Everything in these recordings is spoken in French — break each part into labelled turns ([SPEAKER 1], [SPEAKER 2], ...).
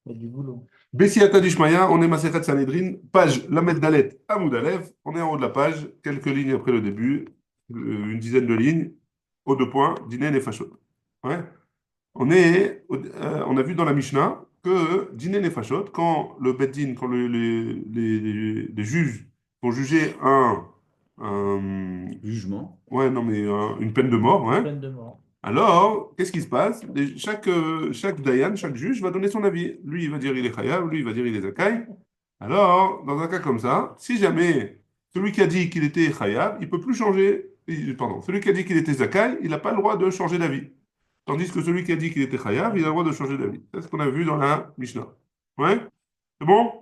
[SPEAKER 1] Il y a du boulot.
[SPEAKER 2] Bessiata Dishmaya, on est Masechet Sanhedrin, page Lamed Dalet Amoud Aleph, on est en haut de la page, quelques lignes après le début, une dizaine de lignes, aux deux points, Dinen et Fashot. Ouais. On a vu dans la Mishnah que Dinen et Fashot, quand le Beddin, quand les juges vont juger un-
[SPEAKER 3] Jugement.
[SPEAKER 2] ouais, non, mais une peine de mort,
[SPEAKER 1] Une
[SPEAKER 2] ouais.
[SPEAKER 1] peine de mort.
[SPEAKER 2] Alors, qu'est-ce qui se passe? Chaque Dayan, chaque juge va donner son avis. Lui, il va dire il est Chayav, lui, il va dire il est Zakai. Alors, dans un cas comme ça, si jamais celui qui a dit qu'il était Chayav, il peut plus changer. Pardon, celui qui a dit qu'il était Zakai, il n'a pas le droit de changer d'avis. Tandis que celui qui a dit qu'il était Chayav, il a le droit de changer d'avis. C'est ce qu'on a vu dans la Mishnah. Ouais? C'est bon?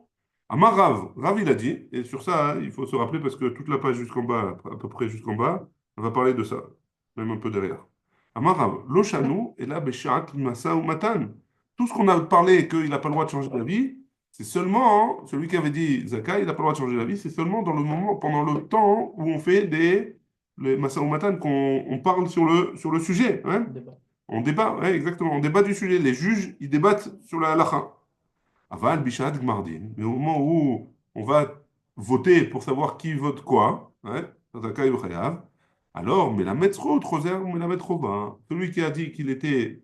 [SPEAKER 2] Amar Rav, Rav il a dit, et sur ça, hein, il faut se rappeler parce que toute la page jusqu'en bas, à peu près jusqu'en bas, on va parler de ça, même un peu derrière. Amar Rav, Loshanu est là, Beshat, Masa ou Matan. Tout ce qu'on a parlé qu'il n'a pas le droit de changer d'avis, c'est seulement, hein, celui qui avait dit Zaka, il n'a pas le droit de changer d'avis, c'est seulement dans le moment, pendant le temps où on fait les Masa ou Matan, qu'on parle sur le sujet. Hein.
[SPEAKER 1] Débat.
[SPEAKER 2] On débat, ouais, exactement, on débat du sujet. Les juges, ils débattent sur la halakha. Aval, Bishad, Gmardin. Mais au moment où on va voter pour savoir qui vote quoi, ouais, Zakai ou Chayav, alors, mais la Metzro, Trozer, mais la Metzroba, celui qui a dit qu'il était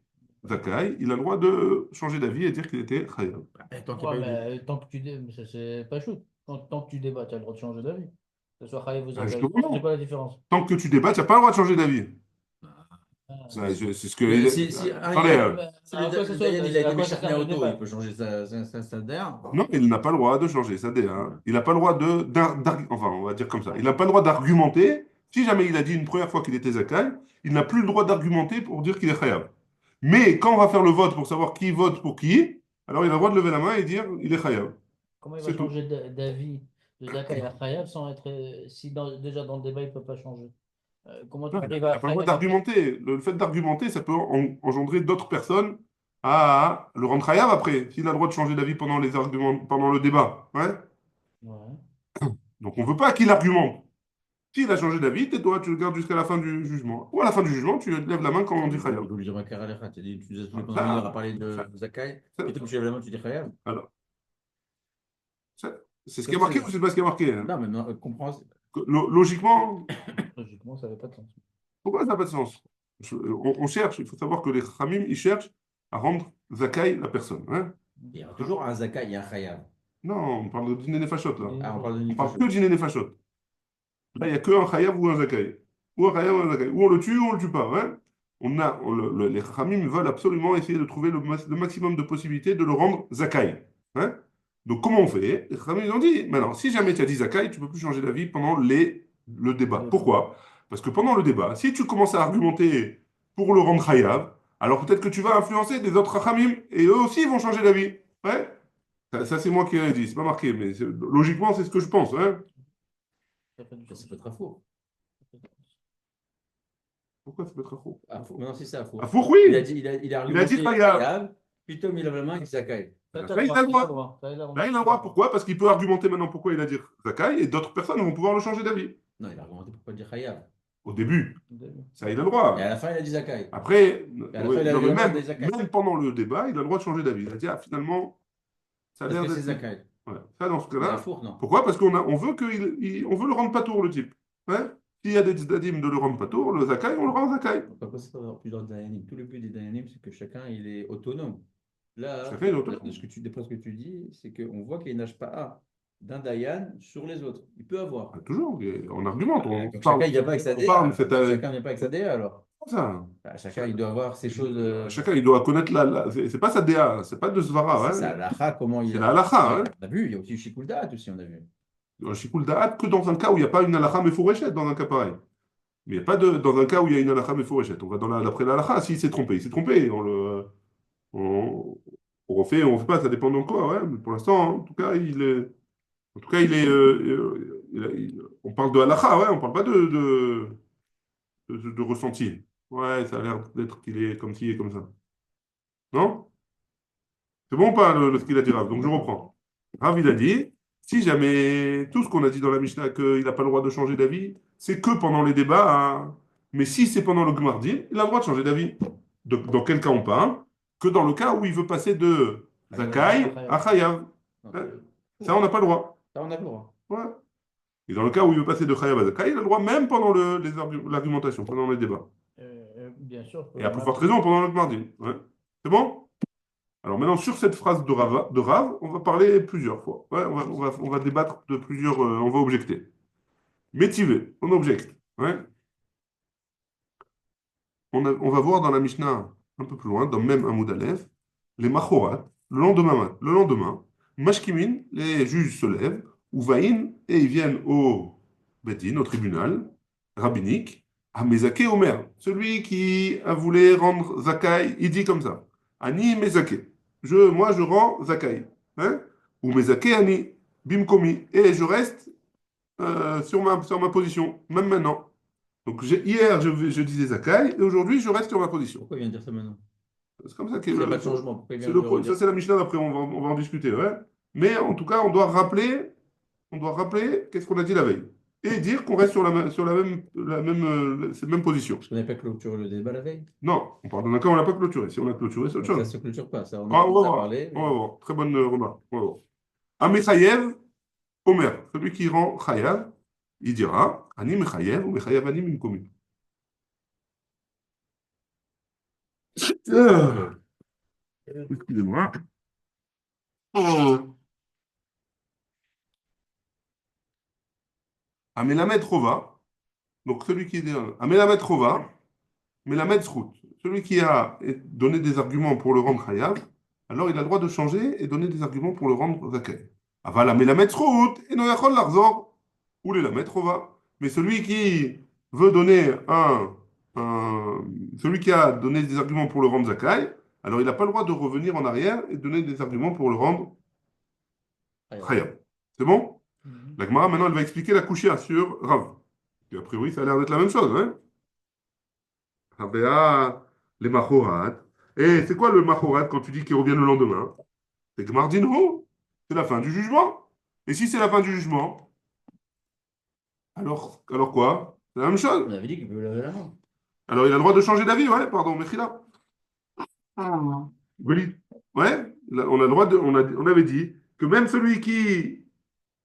[SPEAKER 2] Zakai, il a le droit de changer d'avis et dire qu'il était Chayav.
[SPEAKER 3] Tant qu'il n'y
[SPEAKER 1] Ouais,
[SPEAKER 3] a pas eu de...
[SPEAKER 1] mais tant que mais ça, c'est pas chou. Tant que tu débats, tu as le droit de changer d'avis. Que ce soit Khaïf ou
[SPEAKER 2] Ah,
[SPEAKER 1] Zakaï.
[SPEAKER 2] justement,
[SPEAKER 1] C'est
[SPEAKER 2] non.
[SPEAKER 1] quoi la différence?
[SPEAKER 2] Tant que tu débats, tu n'as pas le droit de changer d'avis.
[SPEAKER 1] Ah.
[SPEAKER 2] C'est ce que.
[SPEAKER 3] Si
[SPEAKER 2] Attendez,
[SPEAKER 3] si
[SPEAKER 1] À quoi ça
[SPEAKER 3] le
[SPEAKER 1] sert,
[SPEAKER 3] Dayan il a
[SPEAKER 1] à
[SPEAKER 3] été
[SPEAKER 1] quoi ça
[SPEAKER 3] méchant
[SPEAKER 1] sert le
[SPEAKER 3] auto, il
[SPEAKER 1] débat?
[SPEAKER 3] peut changer sa DER.
[SPEAKER 2] non, il n'a pas le droit de changer sa DA. Il n'a pas le droit enfin, on va dire comme ça. Il n'a pas le droit d'argumenter. Si jamais il a dit une première fois qu'il était Zakai, il n'a plus le droit d'argumenter pour dire qu'il est Chayav. Mais quand on va faire le vote pour savoir qui vote pour qui, alors il a le droit de lever la main et dire il est Chayav.
[SPEAKER 1] Comment il va
[SPEAKER 2] C'est tout.
[SPEAKER 1] changer d'avis de Zakaï à Khaïf sans être. Si déjà dans le débat, il ne peut pas changer. Comment tu
[SPEAKER 2] Non, il
[SPEAKER 1] arrives
[SPEAKER 2] n'a
[SPEAKER 1] à
[SPEAKER 2] pas le droit
[SPEAKER 1] Khaïf après?
[SPEAKER 2] d'argumenter. Le fait d'argumenter, ça peut engendrer d'autres personnes à le rendre Chayav après, s'il a le droit de changer d'avis pendant les arguments, pendant le débat. Ouais.
[SPEAKER 1] Ouais.
[SPEAKER 2] Donc on ne veut pas qu'il argumente. S'il a changé d'avis, tais-toi, tu le gardes jusqu'à la fin du jugement. Ou à la fin du jugement, tu lèves la main quand on dit
[SPEAKER 3] Il
[SPEAKER 2] Khayab.
[SPEAKER 3] peut lui dire un carré tu dis, tu nous as saoulé pendant une heure à
[SPEAKER 2] Ça,
[SPEAKER 3] parler
[SPEAKER 2] ça,
[SPEAKER 3] de Zakai,
[SPEAKER 2] ça,
[SPEAKER 3] puis toi, tu lèves la main, tu dis Khayab.
[SPEAKER 2] alors, c'est ce qui
[SPEAKER 3] Comme
[SPEAKER 2] est
[SPEAKER 3] ça.
[SPEAKER 2] marqué ou c'est pas ce qui est marqué hein.
[SPEAKER 3] Non, mais non, comprends.
[SPEAKER 2] Logiquement,
[SPEAKER 1] Logiquement, ça n'avait pas de sens.
[SPEAKER 2] pourquoi ça n'a pas de sens? On cherche, il faut savoir que les Khamim, ils cherchent à rendre Zakai la personne. Hein.
[SPEAKER 3] Il y a toujours un Zakai et un Khayab.
[SPEAKER 2] Non, on parle de dîner Nefashot là.
[SPEAKER 3] Ah, on parle de
[SPEAKER 2] On parle que
[SPEAKER 3] Nifashot.
[SPEAKER 2] de dîner Nefashot. Là, il n'y a que un Khayab ou un Zakai. Ou un Khayab ou un Zakai. Ou on le tue ou on le tue pas. Hein. Les Khamim veulent absolument essayer de trouver le maximum de possibilités de le rendre Zakai. Hein. Donc, comment on fait? Les Khamim ils ont dit, maintenant, si jamais tu as dit Zakai, tu ne peux plus changer d'avis pendant le débat.
[SPEAKER 1] Le débat.
[SPEAKER 2] Pourquoi? Parce que pendant le débat, si tu commences à argumenter pour le rendre Khayav, alors peut-être que tu vas influencer des autres Khamim et eux aussi vont changer d'avis. Ouais? Ça, c'est moi qui l'ai dit, c'est pas marqué, mais logiquement, c'est ce que je pense. Hein.
[SPEAKER 1] Ça fait du
[SPEAKER 3] Ça,
[SPEAKER 1] sens.
[SPEAKER 3] ça peut être faux.
[SPEAKER 2] Pourquoi ça peut être faux?
[SPEAKER 3] Mais non, c'est ça, faux.
[SPEAKER 2] Faux,
[SPEAKER 3] Il a
[SPEAKER 2] oui!
[SPEAKER 3] dit, il a
[SPEAKER 2] Il a dit
[SPEAKER 3] argumenté
[SPEAKER 2] Khayav.
[SPEAKER 3] Khayab, puis Tom, il lève la main et dit Zakai.
[SPEAKER 1] Ça,
[SPEAKER 2] Là,
[SPEAKER 1] t'as le
[SPEAKER 2] il
[SPEAKER 1] droit.
[SPEAKER 2] a le
[SPEAKER 1] Ça, t'as le
[SPEAKER 2] droit.
[SPEAKER 1] droit. Ça,
[SPEAKER 2] Là, il a le droit. Pourquoi? Parce qu'il peut argumenter maintenant pourquoi il a dit Zakai et d'autres personnes vont pouvoir le changer d'avis.
[SPEAKER 3] Non, il a argumenté pourquoi dire Khayab.
[SPEAKER 2] Au début,
[SPEAKER 1] Le débat.
[SPEAKER 2] ça, il a le
[SPEAKER 3] Et à
[SPEAKER 2] droit.
[SPEAKER 3] la fin, il a dit Zakai.
[SPEAKER 2] Après,
[SPEAKER 3] Et à la fin,
[SPEAKER 2] ouais,
[SPEAKER 3] il a
[SPEAKER 2] non,
[SPEAKER 3] levé
[SPEAKER 2] mais
[SPEAKER 3] la main, il a dit Zakai.
[SPEAKER 2] même pendant le débat, il a le droit de changer d'avis. Il a dit, ah, finalement, ça a
[SPEAKER 3] Parce
[SPEAKER 2] l'air
[SPEAKER 3] que c'est
[SPEAKER 2] d'être.
[SPEAKER 3] Zakai.
[SPEAKER 2] Ouais. Ça, dans ce
[SPEAKER 3] Il a
[SPEAKER 2] cas-là,
[SPEAKER 3] four, non.
[SPEAKER 2] pourquoi? Parce on veut on veut le rendre patour, le type. Ouais. S'il y a des tzdadim de le rendre patour, le Zakai, on le rend Zakai.
[SPEAKER 3] Pourquoi ça avoir plusieurs Dayanim? Tout le but des Dayanim, c'est que chacun il est autonome. Là,
[SPEAKER 2] Chacun est
[SPEAKER 3] de
[SPEAKER 2] autonome.
[SPEAKER 3] d'après ce que tu dis, c'est qu'on voit qu'il nage pas d'un Dayan sur les autres. Il peut avoir.
[SPEAKER 2] Ah, toujours, on argumente,
[SPEAKER 3] Donc chacun il vient pas avec sa
[SPEAKER 2] on parle,
[SPEAKER 3] DA. Si chacun vient pas avec sa DA, alors
[SPEAKER 2] ça.
[SPEAKER 3] chacun il doit avoir ses choses.
[SPEAKER 2] Chacun, il doit connaître c'est pas sa DA, c'est pas de Svara,
[SPEAKER 3] C'est
[SPEAKER 2] hein.
[SPEAKER 3] ça, l'akha, comment il
[SPEAKER 2] C'est
[SPEAKER 3] a.
[SPEAKER 2] la halakha,
[SPEAKER 3] Ouais,
[SPEAKER 2] hein.
[SPEAKER 3] on a vu, il y a aussi le Shikul Da'at aussi, on a vu.
[SPEAKER 2] Un shikul da'at que dans un cas où il n'y a pas une halakha mefourachet, dans un cas pareil. Mais il n'y a pas dans un cas où il y a une halakha mefourachet. On va d'après la halakha, s'il s'est trompé, il s'est trompé. On, on refait pas, ça dépend de quoi, ouais. Mais pour l'instant, hein, en tout cas, on parle de halakha, ouais, on parle pas de ressenti. Ouais, ça a l'air d'être qu'il est comme ci et comme ça. Non? C'est bon ou pas ce qu'il a dit Rav? Donc je reprends. Rav, il a dit, si jamais tout ce qu'on a dit dans la Mishnah, qu'il n'a pas le droit de changer d'avis, c'est que pendant les débats, hein. Mais si c'est pendant le Gmardi, il a le droit de changer d'avis. Dans quel cas on parle? Que dans le cas où il veut passer de Zakai, Achayav.
[SPEAKER 3] Donc,
[SPEAKER 2] Hein? Ça, on n'a pas le droit.
[SPEAKER 3] ça, on a le droit.
[SPEAKER 2] Ouais. Et dans le cas où il veut passer de Chayav à Zakai, il a le droit même pendant l'argumentation, pendant les débats.
[SPEAKER 1] Bien sûr.
[SPEAKER 2] Et à plus forte raison pendant notre mardi. Ouais. C'est bon? Alors maintenant, sur cette phrase de Rav, on va parler plusieurs fois. Ouais, on va débattre de plusieurs. On va objecter. Métivé, on objecte. Ouais. On va voir dans la Mishnah un peu plus loin, dans même Amoud Aleph, les Machorat, le lendemain, Mashkimin, les juges se lèvent, ou Vaïn, et ils viennent au Bedin, au tribunal rabbinique, à Mezake Omer, celui qui a voulu rendre Zakai, il dit comme ça, Ani Mezake, moi je rends Zakai, hein? Ou Mezake Ani, Bimkomi, et je reste sur ma position, même maintenant. Donc hier, je disais Zakai, et aujourd'hui, je reste sur ma position.
[SPEAKER 3] Pourquoi il vient de dire ça maintenant?
[SPEAKER 2] C'est comme ça
[SPEAKER 3] Il n'y a pas de changement. Pourquoi il vient de le
[SPEAKER 2] ça,
[SPEAKER 3] redire?
[SPEAKER 2] c'est la Mishnah d'après, on va en discuter. Ouais. Mais en tout cas, on doit rappeler qu'est-ce qu'on a dit la veille. Et dire qu'on reste sur cette même position.
[SPEAKER 3] Parce qu'on n'a pas clôturé le débat la veille.
[SPEAKER 2] Non, on parle d'un cas où on n'a pas clôturé. Si on a clôturé, c'est autre
[SPEAKER 3] Donc ça ne
[SPEAKER 2] chose.
[SPEAKER 3] se clôture pas. Ça, on
[SPEAKER 2] Ah,
[SPEAKER 3] a
[SPEAKER 2] on va
[SPEAKER 3] commencé à
[SPEAKER 2] voir.
[SPEAKER 3] parler.
[SPEAKER 2] On va voir. Très bonne remarque. On va voir. Amechayev, Omer, celui qui rend Chayav, il dira Ani Mechayev ou Mechayev Ani Mimkomi. Excusez-moi. Amelamed Rova, donc celui qui dit Amelamed Rova, Melamed Srout, celui qui a donné des arguments pour le rendre Chayav, alors il a le droit de changer et donner des arguments pour le rendre Zakai. Aval Amelamed Srout, et non Yachol Larzor, ou les Lamed Rova. Mais celui qui veut donner celui qui a donné des arguments pour le rendre Zakai, alors il n'a pas le droit de revenir en arrière et donner des arguments pour le rendre Chayav. C'est bon? La Gemara, maintenant, elle va expliquer la Kushia sur Rav. Et a priori, ça a l'air d'être la même chose. Hein? Rabéa, les Machorat. Et c'est quoi le Machorat quand tu dis qu'il revient le lendemain? C'est Gmardinho. C'est la fin du jugement. Et si c'est la fin du jugement, alors quoi? C'est la même chose.
[SPEAKER 3] On avait dit qu'il peut lever la main.
[SPEAKER 2] Alors il a le droit de changer d'avis, ouais, pardon, Mechila. Oui. Ouais, on a le droit on avait dit que même celui qui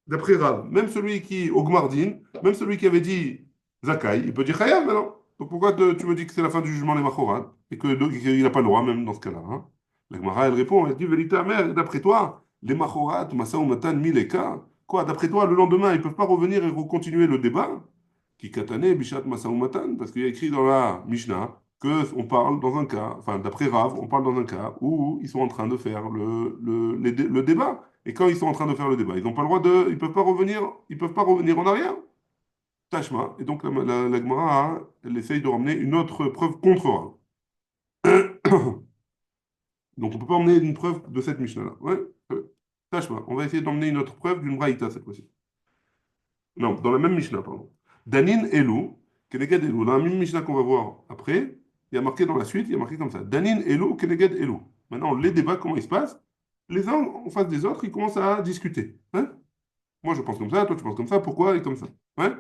[SPEAKER 2] d'après Rav, même celui qui, au Gmardin, même celui qui avait dit Zakai, il peut dire Chayav maintenant. Donc pourquoi tu me dis que c'est la fin du jugement des Machorat et qu'il n'a pas le droit, même dans ce cas-là, hein? La Gemara, elle répond, elle dit Vérité amère, d'après toi, les Machorat, Masa ou Matan, Mileka, quoi, d'après toi, le lendemain, ils ne peuvent pas revenir et continuer le débat? Qui katane, Bishat Masa ou Matan, parce qu'il y a écrit dans la Mishnah qu'on parle dans un cas, enfin d'après Rav, on parle dans un cas où ils sont en train de faire le débat. Et quand ils sont en train de faire le débat, ils n'ont pas le droit ils peuvent pas revenir en arrière. Tashma. Et donc la Gemara, elle essaye de ramener une autre preuve contre Rav. Donc on ne peut pas emmener une preuve de cette Mishnah-là. Ouais. Tashma. On va essayer d'emmener une autre preuve d'une Braïta cette fois-ci. Non, dans la même Mishnah, pardon. Danin Elu, Keneged Elu. Dans la même Mishnah qu'on va voir après, il y a marqué dans la suite, il y a marqué comme ça. Danin Elu, Keneged Elu. Maintenant, les débats, comment ils se passent? Les uns en face des autres, ils commencent à discuter. Hein? Moi, je pense comme ça, toi, tu penses comme ça, pourquoi et comme ça. Hein?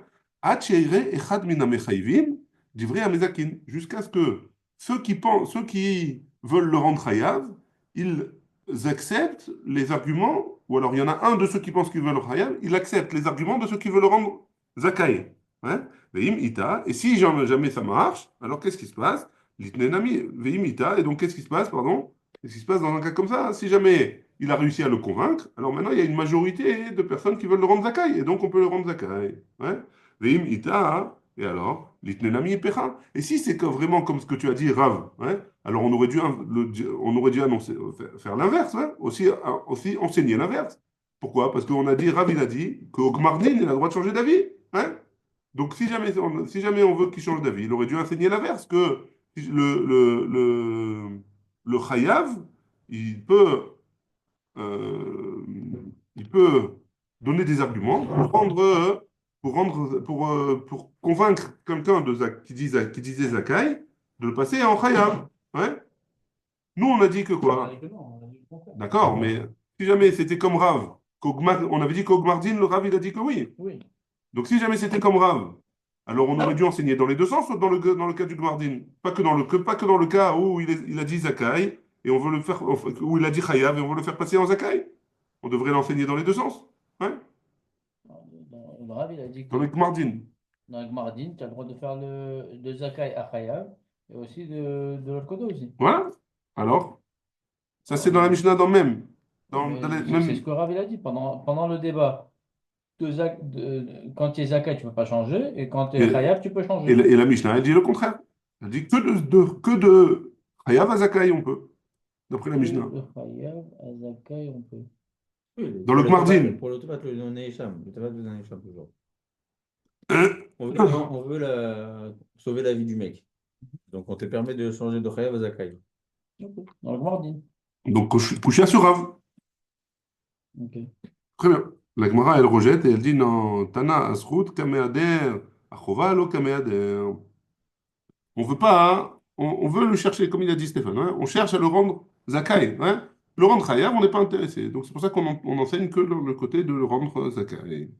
[SPEAKER 2] Jusqu'à ce que ceux qui veulent le rendre chayav, ils acceptent les arguments, ou alors il y en a un de ceux qui pensent qu'ils veulent le chayav, il accepte les arguments de ceux qui veulent le rendre zakai. Hein? Veim ita, et si jamais ça marche, alors qu'est-ce qui se passe? Litnenami, veim ita, et donc qu'est-ce qui se passe, pardon? Qu'est-ce qui se passe dans un cas comme ça? Si jamais il a réussi à le convaincre, alors maintenant il y a une majorité de personnes qui veulent le rendre zakai, et donc on peut le rendre zakai. Ouais? Veim ita, et alors, l'itnenami et pecha. Et si c'est vraiment comme ce que tu as dit, Rav, ouais, alors on aurait dû annoncer, faire l'inverse, ouais, aussi enseigner l'inverse. Pourquoi? Parce qu'on a dit, Rav, il a dit qu'au Gmardin, il a le droit de changer d'avis. Hein? Donc si jamais on veut qu'il change d'avis, il aurait dû enseigner l'inverse, que le chayav, il peut, euh, il peut donner des arguments pour convaincre quelqu'un qui disait Zakai de le passer en chayav. Ouais. Nous, on a dit que
[SPEAKER 1] On a
[SPEAKER 2] quoi?
[SPEAKER 1] dit que non, on a dit le contraire.
[SPEAKER 2] D'accord, mais si jamais c'était comme Rav, on avait dit qu'au Gmardin, le Rav, il a dit que oui.
[SPEAKER 1] Oui.
[SPEAKER 2] Donc si jamais c'était comme Rav, alors on aurait dû enseigner dans les deux sens, dans le cas du Gmardin. Pas que dans le cas où il a dit Zakai, et on veut le faire, où il a dit Chayav et on veut le faire passer en Zakai. On devrait l'enseigner dans les deux sens. Ouais.
[SPEAKER 1] Le Rav, il a dit
[SPEAKER 2] Dans
[SPEAKER 1] que
[SPEAKER 2] le Gmardin.
[SPEAKER 1] dans le Gmardin, tu as le droit de faire de Zakai à Chayav et aussi de l'autre côté aussi.
[SPEAKER 2] Voilà. Alors, ça c'est
[SPEAKER 1] Alors,
[SPEAKER 2] dans la Mishnah dans même. Dans
[SPEAKER 1] mais
[SPEAKER 2] les
[SPEAKER 1] c'est ce
[SPEAKER 2] mêmes.
[SPEAKER 1] que Rav, il a dit pendant le débat. Quand tu es Zakai, tu ne peux pas changer et quand tu es
[SPEAKER 2] Et,
[SPEAKER 1] Chayav, tu peux
[SPEAKER 2] et
[SPEAKER 1] changer.
[SPEAKER 2] la Mishnah, elle dit le contraire. Elle dit que de Chayav à Zakai, on peut, d'après la
[SPEAKER 1] Que
[SPEAKER 2] Mishnah.
[SPEAKER 1] de Chayav à Zakai, on peut.
[SPEAKER 3] Oui,
[SPEAKER 2] Dans le Gmardin.
[SPEAKER 3] pour le Tovat, le non-Neisham, le Tovat, le non-Neisham, toujours.
[SPEAKER 2] Hein.
[SPEAKER 3] On veut sauver la vie du mec. Donc, on te permet de changer de Chayav à Zakai.
[SPEAKER 1] Ok. Dans le Gmardin.
[SPEAKER 2] Donc, Kushia sur Rav.
[SPEAKER 1] Ok.
[SPEAKER 2] Très bien. La Gemara, elle rejette et elle dit non, Tana, Asrut, Kameader, Achova, lo Kameader. On veut pas, hein, on veut le chercher, comme il a dit Stéphane, hein, on cherche à le rendre Zakai. Hein. Le rendre Chayav, on n'est pas intéressé. Donc, c'est pour ça on enseigne que le côté de le rendre Zakai.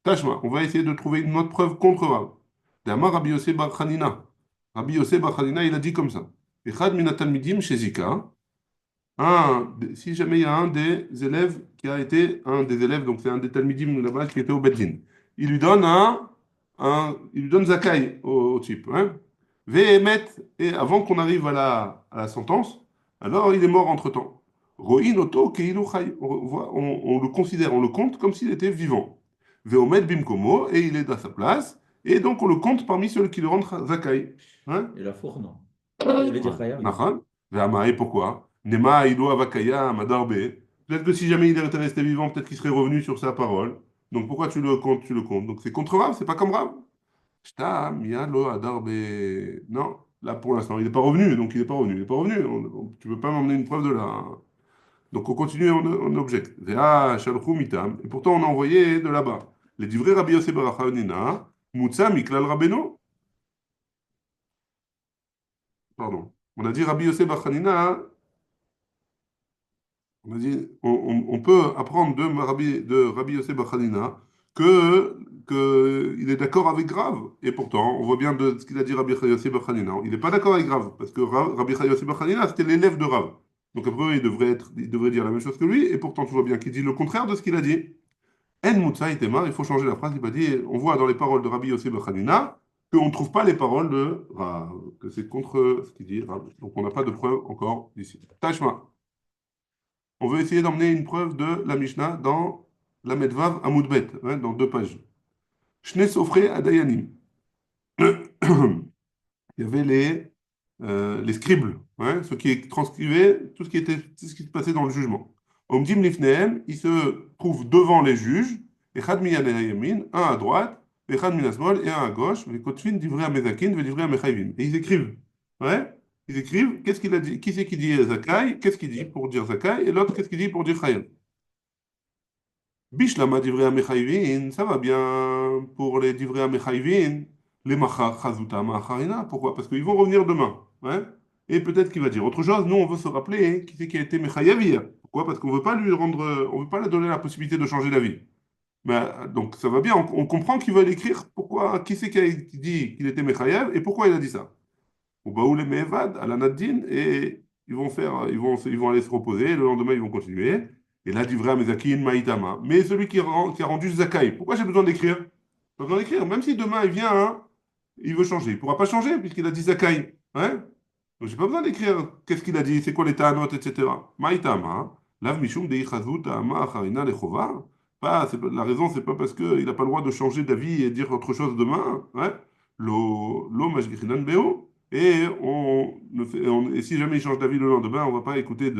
[SPEAKER 2] Tashma, on va essayer de trouver une autre preuve contre Rav. D'Amar Rabbi Yosef Bar Chanina. Rabbi Yosef Bar Chanina, il a dit comme ça. Echad minatal midim chez Zika. Si jamais il y a un des élèves qui a été un des élèves, donc c'est un des Talmidim là-bas qui était au Beddin, il lui donne il lui donne Zakai au type. Hein. Vehemet, et avant qu'on arrive à la sentence, alors il est mort entre-temps. Ro'in oto keilu chai. On le considère, on le compte comme s'il était vivant. Veomet bimkomo, et il est à sa place, et donc on le compte parmi ceux qui le rendent Zakai. Hein.
[SPEAKER 3] Et la four, non. Il avait dit
[SPEAKER 2] Ouais.
[SPEAKER 3] Chayav, non.
[SPEAKER 2] Nachan. Ve'amae, pourquoi? Nema ido avakaya madarbe. Peut-être que si jamais il était resté vivant, peut-être qu'il serait revenu sur sa parole. Donc pourquoi tu le comptes? Tu le comptes. Donc c'est contre Rav, c'est pas comme Rav. Shta miyalo adarbe. Non, là pour l'instant, il n'est pas revenu, donc il n'est pas revenu. Il n'est pas revenu. Tu peux pas m'emmener une preuve de là. Hein. Donc on continue, on objecte. Vea shalchu mitam. Et pourtant on a envoyé de là-bas. Les divrei Rabbi Yosef bar Achanina, mutza miklal rabeno. Pardon. On a dit Rabbi Yosef bar Achanina. On a dit, on peut apprendre de Rabbi Yosef Bar Hanina que il est d'accord avec Rav. Et pourtant, on voit bien de ce qu'il a dit Rabbi Yosef Bar Hanina. Il n'est pas d'accord avec Rav, parce que Rabbi Yosef Bar Hanina, c'était l'élève de Rav. Donc après, il devrait dire la même chose que lui, et pourtant, tu vois bien qu'il dit le contraire de ce qu'il a dit. En Mutsa Itemar, il faut changer la phrase. Il va dire, on voit dans les paroles de Rabbi Yosef Bar Hanina qu'on ne trouve pas les paroles de Rav, que c'est contre ce qu'il dit Rav. Donc on n'a pas de preuve encore ici. Tashma. On veut essayer d'emmener une preuve de la Mishnah dans la Medvav Amoudbet, hein, dans 2 pages. Shne Sofre Adayanim. Il y avait les scribes, hein, ceux qui transcrivaient tout ce qui se passait dans le jugement. Omdim Lifnehem, ils se trouvent devant les juges, Echad Miyan Yamin, un à droite, Echad Minasmol et un à gauche, Vekotfin Divrei Amezakin, Divrei Amechayvin. Et ils écrivent. Ouais, ils écrivent, qu'est-ce qu'il a dit, qui c'est qui dit Zakai, qu'est-ce qu'il dit pour dire Zakai, et l'autre, qu'est-ce qu'il dit pour dire Chayel. Bishlama divrei Mechayvin, ça va bien pour les divrei Mechayvin, les Machar Chazuta Macharina. Pourquoi? Parce qu'ils vont revenir demain. Hein. Et peut-être qu'il va dire autre chose. Nous, on veut se rappeler hein, qui c'est qui a été Mechayav hier. Pourquoi? Parce qu'on veut pas lui rendre, on veut pas lui donner la possibilité de changer d'avis. Mais, donc ça va bien, on comprend qu'il veut l'écrire. Pourquoi? Qui c'est qui a dit qu'il était Mechayav et pourquoi il a dit ça? Ou Baoul et Mevad, à la Naddin, et ils vont aller se reposer, le lendemain ils vont continuer. Et là, d'Ivrea Mezakin Maïtama. Mais celui qui a rendu Zakai, pourquoi j'ai besoin d'écrire? Pas besoin d'écrire. Même si demain il vient, hein, il veut changer. Il ne pourra pas changer puisqu'il a dit Zakai. Hein? Donc j'ai pas besoin d'écrire qu'est-ce qu'il a dit, c'est quoi les notes, etc. Maïtama. Lav Mishum Deichazut Ama Acharina Lechova. La raison, c'est pas parce qu'il n'a pas le droit de changer d'avis et dire autre chose demain. Hein? Lo Mashgichinan Beo. Et si jamais il change d'avis le lendemain, on va pas écouter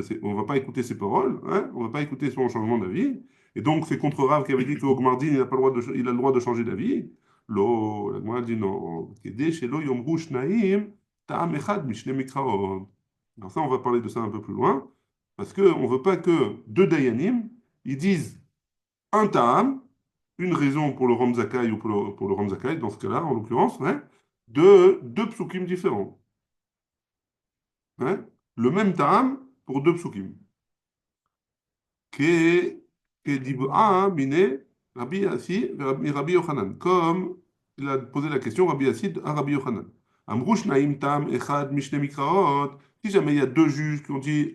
[SPEAKER 2] ses paroles, hein, on va pas écouter son changement d'avis. Et donc, c'est contre Rav qui avait dit qu'au Gmardin, il a le droit de changer d'avis. La Gemara dit non. Kedé shelo yomru shnaim ta'am echad mishne mikraot. Alors ça, on va parler de ça un peu plus loin, parce qu'on ne veut pas que 2 Dayanim, ils disent un ta'am, une raison pour le rendre zakai ou pour le rendre zakai, dans ce cas-là, en l'occurrence, hein, de 2 psukim différents. Hein. Le même ta'am pour 2 psukim. Que dib'a mine Rabbi Yassi Rabbi Yochanan. Comme il a posé la question Rabbi Yassi à Rabbi Yochanan. Amrouch naim tam echad mishne mikraot. Si jamais il y a deux juges qui ont dit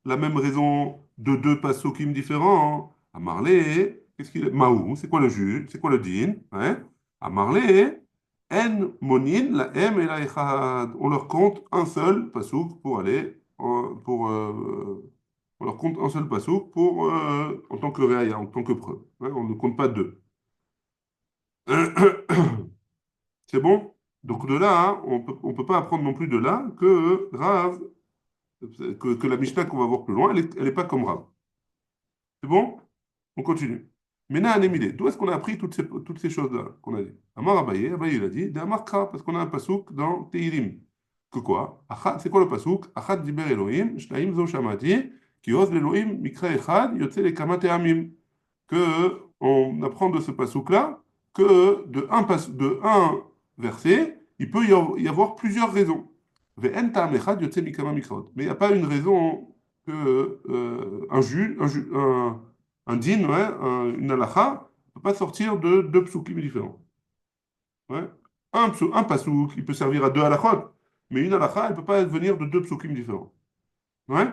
[SPEAKER 2] la même raison de deux pasukim différents, à Marley, qu'est-ce qu'il est? Maou, c'est quoi le juge? C'est quoi le din? Hein? À Marley, en monin, la m et la echad. On leur compte un seul pasuk pour aller, on leur compte un seul pasuk en tant que réaya, en tant que preuve. Hein? On ne compte pas deux. C'est bon? Donc de là, hein, on peut pas apprendre non plus de là que Rav, que la Mishnah qu'on va voir plus loin, elle est pas comme Rav. C'est bon? On continue. Maintenant, Anémilé, d'où est-ce qu'on a appris toutes ces choses-là qu'on a dit? Amar Abaye, Abaye il a dit, de Amar Kra, parce qu'on a un pasouk dans Teilim. Que quoi? C'est quoi le pasouk? Achad diber Elohim, shnaim zo shamati, ki oz l'Elohim mikra echad, yotze le kama te'amim. Que on apprend de ce pasouk-là que de un verset, il peut y avoir plusieurs raisons. Ve'en ta'am echad yotze mikama mikraot. Mais il n'y a pas une raison que un din, ouais, une halakha, ne peut pas sortir de deux psukim différents. Ouais. Un pasouk, il peut servir à deux halakhot, mais une halakha, elle ne peut pas venir de deux psukim différents. Ouais.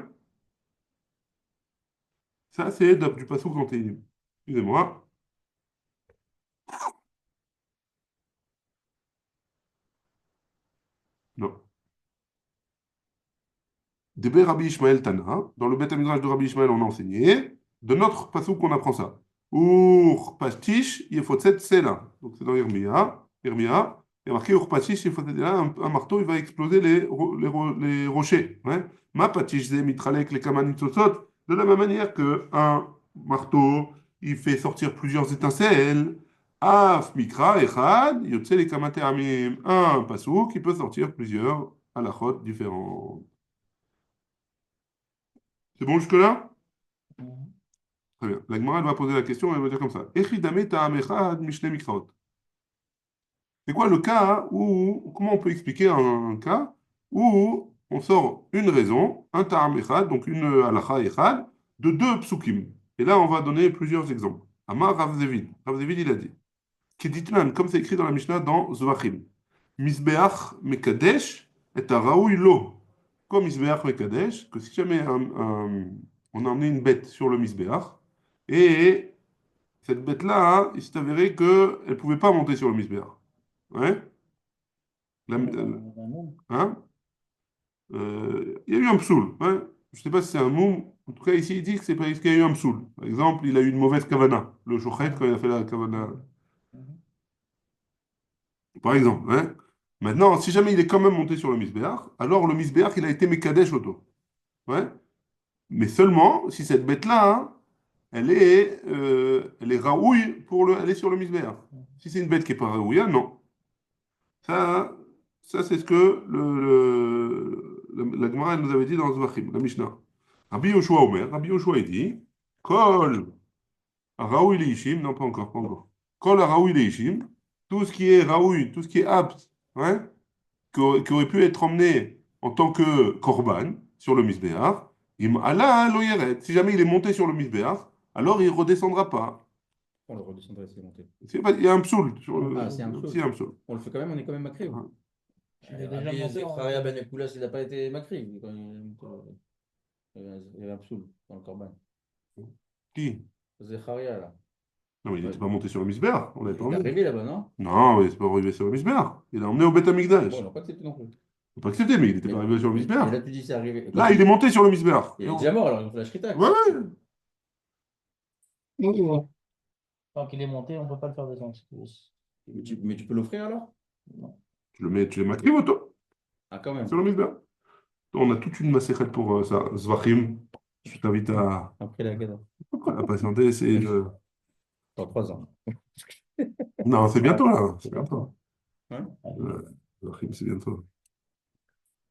[SPEAKER 2] Ça, c'est du pasouk dans Tehillim. Excusez-moi. Non. Debe Rabbi Ishmael Tana, dans le Beth Midrash de Rabbi Ishmael, on a enseigné, de notre pasouk qu'on apprend ça. Ur pastish yefotset sela. Donc c'est dans Irmia. Irmia. Il y a marqué Ur pastish yefotset sela, un marteau, il va exploser les rochers. Ouais. Ma patish ze mitralek les kamanitosot. De la même manière qu'un marteau, il fait sortir plusieurs étincelles. Af mikra echad, yotse les kamate amim. Un pasouk qui peut sortir plusieurs halachot différents. C'est bon jusque-là?
[SPEAKER 1] Mhm.
[SPEAKER 2] Très bien. La Gemara, elle va poser la question, elle va dire comme ça. Echidame ta'am echad mishne mikraot. C'est quoi le cas où, comment on peut expliquer un cas où on sort une raison, un ta'am echad, donc une halacha echad, de deux psukim. Et là, on va donner plusieurs exemples. Amar Rav Zevid. Rav Zevid, il a dit. Keditnan, comme c'est écrit dans la Mishnah dans Zvachim. Misbeach mekadesh et raoui lo. Comme Misbeach mekadesh, que si jamais on a emmené une bête sur le Misbeach, et cette bête-là, hein, il s'est avéré qu'elle ne pouvait pas monter sur le Misbéach. Ouais? La-
[SPEAKER 1] Non.
[SPEAKER 2] hein? Il y a eu un psoul. Ouais? Je ne sais pas si c'est un moum. En tout cas, ici, il dit que c'est parce qu'il y a eu un psoul. Par exemple, il a eu une mauvaise kavana. Le shochet, quand il a fait la kavana.
[SPEAKER 1] Mhm.
[SPEAKER 2] Par exemple. Hein? Maintenant, si jamais il est quand même monté sur le Misbéach, alors le Misbéach, il a été Mekadesh auto. Ouais? Mais seulement si cette bête-là, hein, elle est raouille elle est sur le Misbéach. Si c'est une bête qui n'est pas raouille, non. Ça, ça c'est ce que la Gemara elle nous avait dit dans Zvachim, la Mishnah. Rabbi Yoshua Omer, Rabbi Yoshua il dit, Kol Raoui Leishim, non pas encore, pas encore. Kol Raoui Leishim, tout ce qui est Raoui, tout ce qui est apte, hein, qui aurait pu être emmené en tant que Korban sur le Misbéach, Im Allah lo yeret. Si jamais il est monté sur le Misbéach, alors il ne redescendra pas.
[SPEAKER 3] On le redescendrait s'il est monté.
[SPEAKER 2] Il y a un psoul.
[SPEAKER 3] Ah, c'est un
[SPEAKER 2] Si,
[SPEAKER 3] psoul.
[SPEAKER 2] il y a un psoul.
[SPEAKER 3] On le fait quand même, on est quand même macri.
[SPEAKER 2] Ouais.
[SPEAKER 1] Il est déjà monté en-
[SPEAKER 3] Zacharia Ben Ekoulas, il n'a pas été macri. Il y avait un psoul dans le corban.
[SPEAKER 2] Qui?
[SPEAKER 3] Zacharia, là.
[SPEAKER 2] Non, mais il
[SPEAKER 3] Ouais.
[SPEAKER 2] n'était pas monté sur le Misbéach. On l'avait pas
[SPEAKER 3] Il est
[SPEAKER 2] emmené.
[SPEAKER 3] arrivé là-bas, non?
[SPEAKER 2] Non, mais c'est pas arrivé sur le Misbéach. Il l'a emmené au Beth
[SPEAKER 3] Bon,
[SPEAKER 2] Amikdash.
[SPEAKER 3] ils n'ont pas accepté non plus.
[SPEAKER 2] Faut pas accepter, mais il n'était pas arrivé sur le
[SPEAKER 3] Et là,
[SPEAKER 2] Misbéach.
[SPEAKER 3] tu dis c'est arrivé.
[SPEAKER 2] Là, il est monté sur le Misbéach.
[SPEAKER 3] Il est déjà mort, alors ils ont fait la shrita.
[SPEAKER 2] Ouais,
[SPEAKER 1] Tant qu'il est monté, on ne peut pas le faire descendre.
[SPEAKER 3] Mais tu peux l'offrir alors?
[SPEAKER 1] Non.
[SPEAKER 2] tu le mets moto
[SPEAKER 3] Ah, quand même.
[SPEAKER 2] sur le Misbéach. On a toute une macérette pour ça. Zvachim. Je t'invite
[SPEAKER 3] Après la guerre.
[SPEAKER 2] à patienter. C'est
[SPEAKER 3] Dans 3 ans.
[SPEAKER 2] Non, c'est bientôt là. C'est bientôt.
[SPEAKER 3] Ouais.
[SPEAKER 2] Zvachim, c'est bientôt.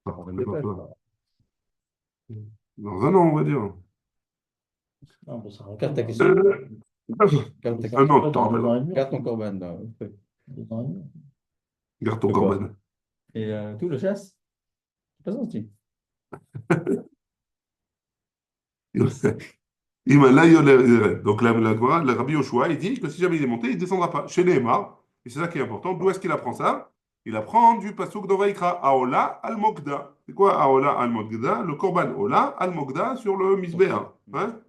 [SPEAKER 3] On va pas.
[SPEAKER 2] Dans un an, on va dire.
[SPEAKER 1] Non, on peut s'arrêter.
[SPEAKER 3] Garde ta question. Garde ta
[SPEAKER 2] Un an,
[SPEAKER 1] Dans
[SPEAKER 2] t'en
[SPEAKER 1] 2 ans
[SPEAKER 2] rappelles.
[SPEAKER 1] et demi.
[SPEAKER 3] Garde ton corban. Là.
[SPEAKER 1] 2 ans et demi.
[SPEAKER 2] Garde ton
[SPEAKER 3] De quoi?
[SPEAKER 2] corban.
[SPEAKER 3] Et tout le chasse? C'est pas senti.
[SPEAKER 2] Donc le Rabbi Yoshua, il dit que si jamais il est monté, il ne descendra pas. Chez Nehemar, et c'est ça qui est important, d'où est-ce qu'il apprend ça? Il apprend du pasuk dans Vaïkra, Aola al-Mokda. C'est quoi Aola al-Mogda? Le Korban Ola al-Mogda sur le Misbéa. Hein?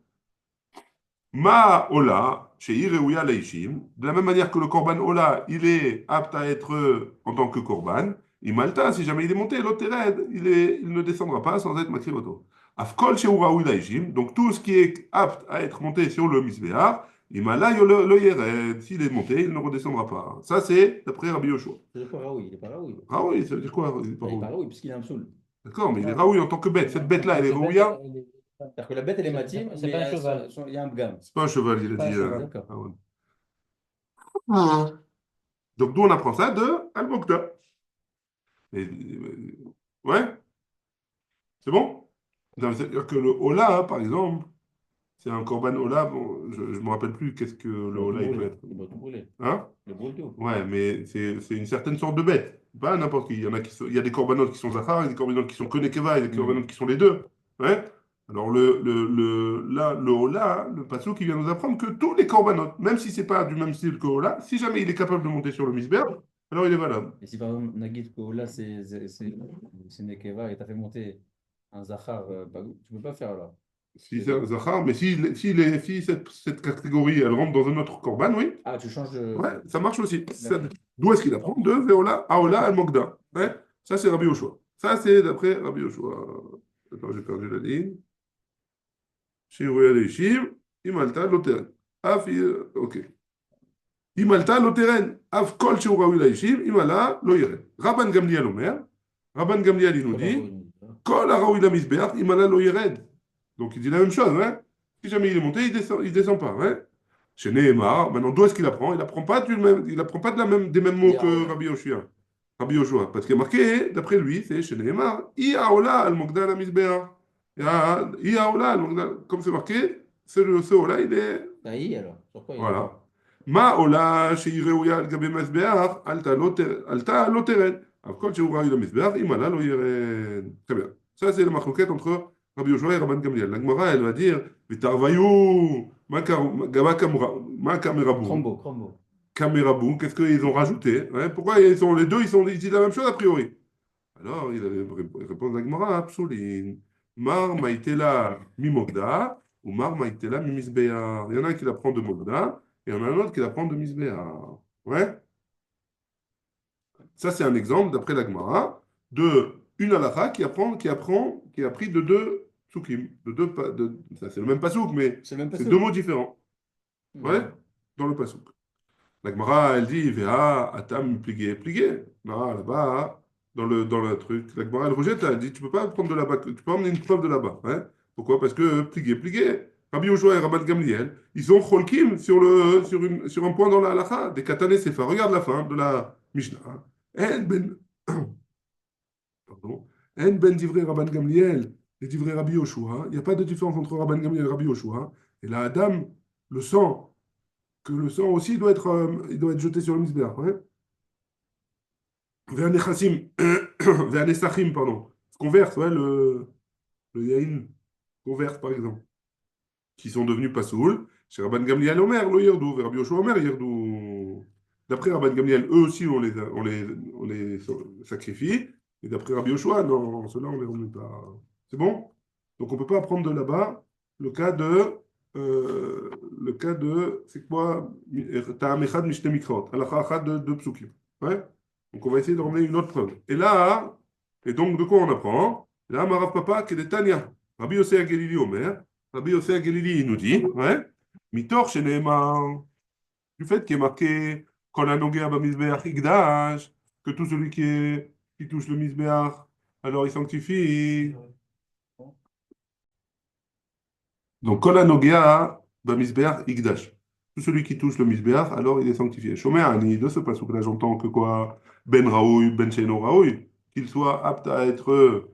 [SPEAKER 2] Ma Ola, chez Ireouya Leishim, de la même manière que le Korban Ola, il est apte à être en tant que Korban, Imalta, si jamais il est monté, l'Otered, il ne descendra pas sans être Makrivoto. Afkol chez Uraoui Leishim, donc tout ce qui est apte à être monté sur le Misbéa, Imala le Yered, s'il est monté, il ne redescendra pas. Ça, c'est d'après Rabbi Yoshua.
[SPEAKER 3] C'est quoi Raoui? Il n'est pas Raoui.
[SPEAKER 2] Ah oui, ça veut dire quoi? Il est pas
[SPEAKER 3] Il n'est pas
[SPEAKER 2] Raoui.
[SPEAKER 3] Raoui puisqu'il est un psoul.
[SPEAKER 2] D'accord, mais il est
[SPEAKER 1] Ah,
[SPEAKER 2] Raoui en tant que bête. Cette
[SPEAKER 1] en
[SPEAKER 2] bête-là,
[SPEAKER 1] tant
[SPEAKER 2] elle est
[SPEAKER 1] que bête,
[SPEAKER 2] Raouia.
[SPEAKER 3] C'est-à-dire que la bête, elle est matim,
[SPEAKER 1] c'est
[SPEAKER 3] mais
[SPEAKER 1] pas un cheval.
[SPEAKER 3] il y a un bgam.
[SPEAKER 2] C'est pas un cheval, il
[SPEAKER 1] C'est
[SPEAKER 2] a
[SPEAKER 1] pas un
[SPEAKER 2] dit.
[SPEAKER 1] cheval.
[SPEAKER 3] D'accord.
[SPEAKER 2] Ah ouais. Donc, d'où on apprend ça de Al-Mokta. Ouais, c'est bon? Non, c'est-à-dire que le Ola, par exemple, c'est un Korban Ola. Bon, je ne me rappelle plus qu'est-ce que
[SPEAKER 3] Il
[SPEAKER 2] le
[SPEAKER 3] va tout
[SPEAKER 2] Ola il peut
[SPEAKER 3] brûler.
[SPEAKER 2] être.
[SPEAKER 3] Il va tout brûler.
[SPEAKER 2] Hein?
[SPEAKER 3] Il brûle tout.
[SPEAKER 2] Ouais, mais c'est une certaine sorte de bête. Pas n'importe qui. Il y a des corbanotes qui sont Zachar, il y a des corbanotes qui sont Konekeva, il y a des corbanotes qui sont les deux. Ouais? Alors, là, le Ola, le Passou qui vient nous apprendre que tous les corbanotes, même si c'est pas du même style que Ola, si jamais il est capable de monter sur le Misber, alors il est valable.
[SPEAKER 3] Et si par exemple, Nagid, que là, c'est Nekeva et tu as fait monter un Zachar, tu ne peux pas faire là.
[SPEAKER 2] Si c'est un Zachar, mais si cette catégorie, elle rentre dans un autre korban, oui,
[SPEAKER 3] Ah, tu changes de.
[SPEAKER 2] ouais, ça marche aussi.
[SPEAKER 3] D'accord.
[SPEAKER 2] D'où est-ce qu'il apprend? De Veola, Aola, Al-Mogda. Ouais, ça, c'est Rabbi Yoshua. Ça, c'est d'après Rabbi Yoshua. Attends, j'ai perdu la ligne. Shirouya Leishim, Imalta, Loteren. Ok. Imalta, Loteren. Av kol Shirouya Leishim, Imala, Loyeren. Rabban Gamliel Omer. Rabban Gamliel, il nous
[SPEAKER 3] Comme un
[SPEAKER 2] dit,
[SPEAKER 3] Raoui.
[SPEAKER 2] Kol Araoui la Misbeach, Imala, Loyered. Donc, il dit la même chose, hein. Si jamais il est monté, il descend pas, hein. Chez Nehemar, maintenant, d'où est-ce qu'il apprend? Il apprend pas il apprend pas des mêmes mots que Rabbi Yoshua. Rabbi Yoshua. Parce qu'il est marqué, d'après lui, c'est chez Nehemar, I Aola al Mogdal la Misbeach. I Aola al Mogdal. Comme c'est marqué, ce Ola, il est.
[SPEAKER 3] Ah, I alors. Sur quoi il est?
[SPEAKER 2] Voilà. Ma Ola, chez Ireouya al Gabe Misbeach, Alta Loteren. Quand chez Uraï le Misbeach, Imala lo Yeren. Très bien. Ça, c'est la marquette entre Rabbi Yoshua et Rabban Gamliel. La Gemara, elle va dire, Vitarvayou, ma Kamerabou.
[SPEAKER 3] Crombo.
[SPEAKER 2] Caméraboum, qu'est-ce qu'ils ont rajouté? Ouais, pourquoi les deux, ils disent la même chose a priori? Alors, il avait réponse d'Agmara, Psoulin. Mar Maïtela Mimogda ou Mar Maïtela Mimisbea. Il y en a un qui l'apprend de Mogda et il y en a un autre qui l'apprend de Misbea. Ouais? Ça, c'est un exemple, d'après l'Agmara, de une halakha qui a appris de deux psukim. Ça, c'est le même pasouk, mais
[SPEAKER 3] C'est le même
[SPEAKER 2] c'est
[SPEAKER 3] passage.
[SPEAKER 2] deux mots différents. Ouais? Dans le pasouk. La Gemara, elle dit, Vea, Atam, plié. Non, là-bas, dans le truc. La Gemara, elle rejette, elle dit, tu peux pas prendre de là-bas, tu peux emmener une preuve de là-bas. Hein? Pourquoi? Parce que plié. Rabbi Yoshua et Rabban Gamliel, ils ont cholkim sur un point dans la halakha, des katané sefa. Regarde la fin de la Mishnah. En ben, pardon, En ben divrei Rabban Gamliel et divrei Rabbi Yoshua. Il n'y a pas de différence entre Rabban Gamliel et Rabbi Yoshua. Et là, Adam, le sang, que le sang aussi il doit être jeté sur le misbéach. Ouais. Vers Nechassim, vers Nesachim, pardon. Ce qu'on verse, ouais, le yaïn qu'on verse, par exemple, qui sont devenus pasoul. Chez Rabban Gamliel Omer, le yerdou, vers Rabbi Yoshua Omer, yerdou. D'après Rabban Gamliel, eux aussi, on les sacrifie. Et d'après Rabbi Yoshua, non, ceux-là, on ne les remet pas. C'est bon? Donc, on ne peut pas apprendre de là-bas le cas de. C'est quoi? Ta'am echad mishte mikrot. Halakha achad de psukim. Ouais? Donc, on va essayer de ramener une autre preuve. Et donc, de quoi on apprend? Là, Marav Papa, Kedetania. Rabbi Yosef Agelili Omer. Rabbi Yosef Agelili, il nous dit, ouais? Mitor sheneemar. Du fait qu'il est marqué, Kol hanogea bamizbeach igdash, que tout celui qui touche le misbeach, alors il sanctifie. Donc, Kol hanogea bamizbeach igdash. Tout celui qui touche le misbeach, alors il est sanctifié. Shomé Ani, de ce passage-là, j'entends que quoi? Ben Raoui, Ben Sheino Raoui, qu'il soit apte à être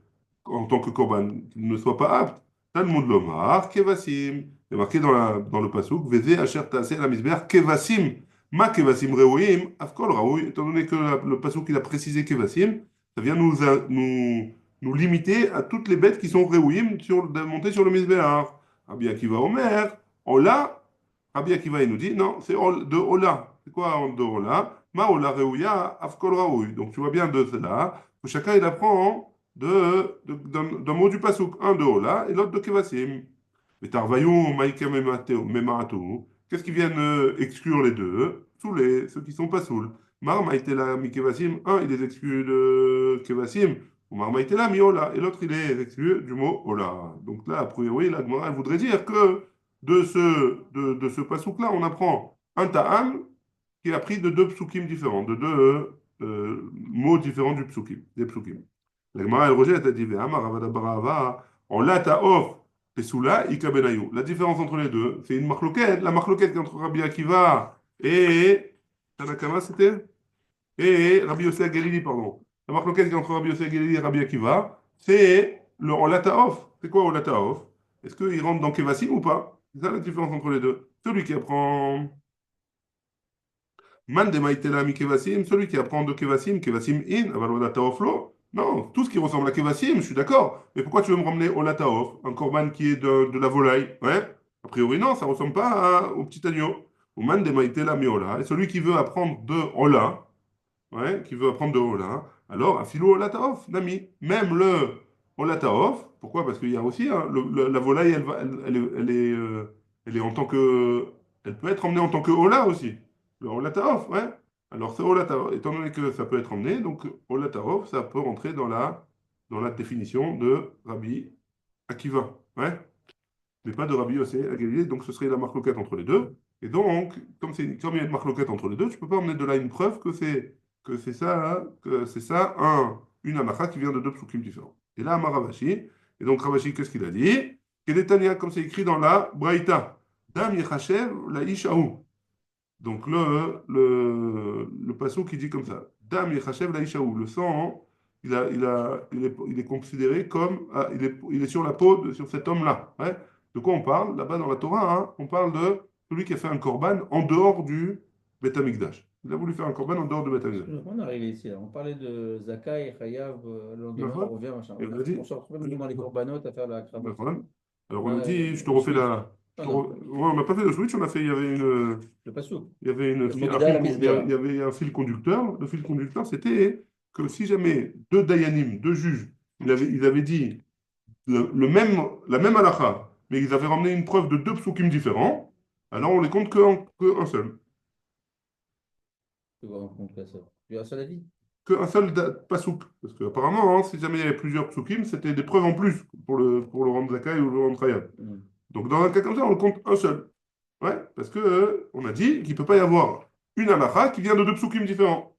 [SPEAKER 2] en tant que korban, qu'il ne soit pas apte. Talmud Lomar, Kevasim. C'est marqué dans le pasuk, Veze Asher Taaseh la misbeach, Kevasim. Ma Kevasim Reoim, Afkol Raoui, étant donné que le pasuk il a précisé Kevasim, ça vient nous limiter à toutes les bêtes qui sont Reoim de monter sur le misbeach. Rabbi Akiva Omer, Ola, Rabbi Akiva il nous dit, non, c'est de Ola. C'est quoi de Ola? Ma Ola Reouya, Afkol Raoui. Donc tu vois bien de cela, que chacun il apprend d'un mot du pasouk, un de Ola et l'autre de Kevasim. Mais Tarvayon, Maïka Memaatou, qu'est-ce qui viennent exclure les deux? Tous ceux qui sont pas saouls. Mar Maïtela mi Kevasim, un il est exclu de Kevasim, ou Mar Maïtela mi Ola, et l'autre il est exclu du mot Ola. Donc là, a priori, la Gemara elle voudrait dire que de ce pasouk-là, on apprend un Ta'am qui a pris de deux psukim différents, de deux mots différents du psukim, des psukim. La Gemara, elle rejette, elle dit, Ve'amar avada barava, en la ta'of, tesula, ika benayu. La différence entre les deux, c'est une marloquette. La marloquette entre Rabbi Akiva et Tanakama, c'était? Et Rabbi Yossi Galili, pardon. La marloquette entre Rabbi Yossi Galili et Rabbi Akiva, c'est le en la ta'of. C'est quoi en la ta'of? Est-ce qu'il rentre dans Kevasim ou pas? C'est ça la différence entre les deux. Celui qui apprend. Man de Maïtela mi Kevasim, celui qui apprend de Kevasim, Kevasim in, Avalona Taoflo. Non, tout ce qui ressemble à Kevasim, je suis d'accord. Mais pourquoi tu veux me ramener Ola Taof, un corban qui est de la volaille? Ouais. A priori, non, ça ressemble pas au petit agneau. Ou man de Maïtela mi Ola. Et celui qui veut apprendre de Ola, ouais, qui veut apprendre de Ola, alors Afilo Ola Taof, Nami. Même le Ola Taof, pourquoi? Parce qu'il y a aussi, hein, la volaille, elle est en tant que. Elle peut être emmenée en tant que Ola aussi. Le Ola Taof, ouais. Alors, ce Ola Taof, étant donné que ça peut être emmené, donc Ola Taof, ça peut rentrer dans la définition de Rabbi Akiva, ouais. Mais pas de Rabbi Yossé à Galilée, donc ce serait la marloquette entre les deux. Et donc, comme il y a une marloquette entre les deux, tu ne peux pas emmener de là une preuve que c'est ça, hein, une halakha qui vient de deux psukim différents. Et là, Maravashi, et donc Ravashi, qu'est-ce qu'il a dit? Kedetania, comme c'est écrit dans la Braïta, Dam Yechachev la Ishaou. Donc le passage qui dit comme ça, Dam Yechachev la Ishaou, le sang, il est considéré comme, il est sur la peau, sur cet homme-là. Ouais. De quoi on parle? Là-bas dans la Torah, hein, on parle de celui qui a fait un korban en dehors du Beth Amikdash. Il a voulu faire un korban en dehors du Beth Amikdash.
[SPEAKER 3] On est arrivé ici, là. On parlait de Zakai, Chayav, le lendemain, on
[SPEAKER 2] D'accord.
[SPEAKER 3] revient, machin.
[SPEAKER 2] Et on a dit,
[SPEAKER 3] On se retrouve même dans les corbanotes à faire la
[SPEAKER 2] pas de
[SPEAKER 3] cravate.
[SPEAKER 2] problème. Alors on a
[SPEAKER 3] Ouais,
[SPEAKER 2] dit, je te
[SPEAKER 3] le
[SPEAKER 2] refais
[SPEAKER 3] switch. Non, non,
[SPEAKER 2] Ouais, on n'a pas fait le switch, il y avait
[SPEAKER 3] le pasouk.
[SPEAKER 2] il y avait
[SPEAKER 3] Le Mogda, la Misbéa.
[SPEAKER 2] il y avait un fil conducteur. Le fil conducteur, c'était que si jamais deux dayanim, deux juges, ils avaient dit la même halakha, mais ils avaient ramené une preuve de deux psukim différents, alors on les compte qu'un seul.
[SPEAKER 3] Tu vois, on compte ça. Tu as un seul avis?
[SPEAKER 2] Qu'un seul pasouk. Parce qu'apparemment, hein, si jamais il y avait plusieurs psukim, c'était des preuves en plus pour le rendre zakai ou le rendre khayab. Donc dans un cas comme ça, on le compte un seul. Ouais, parce que on a dit qu'il ne peut pas y avoir une halakha qui vient de deux psukim différents,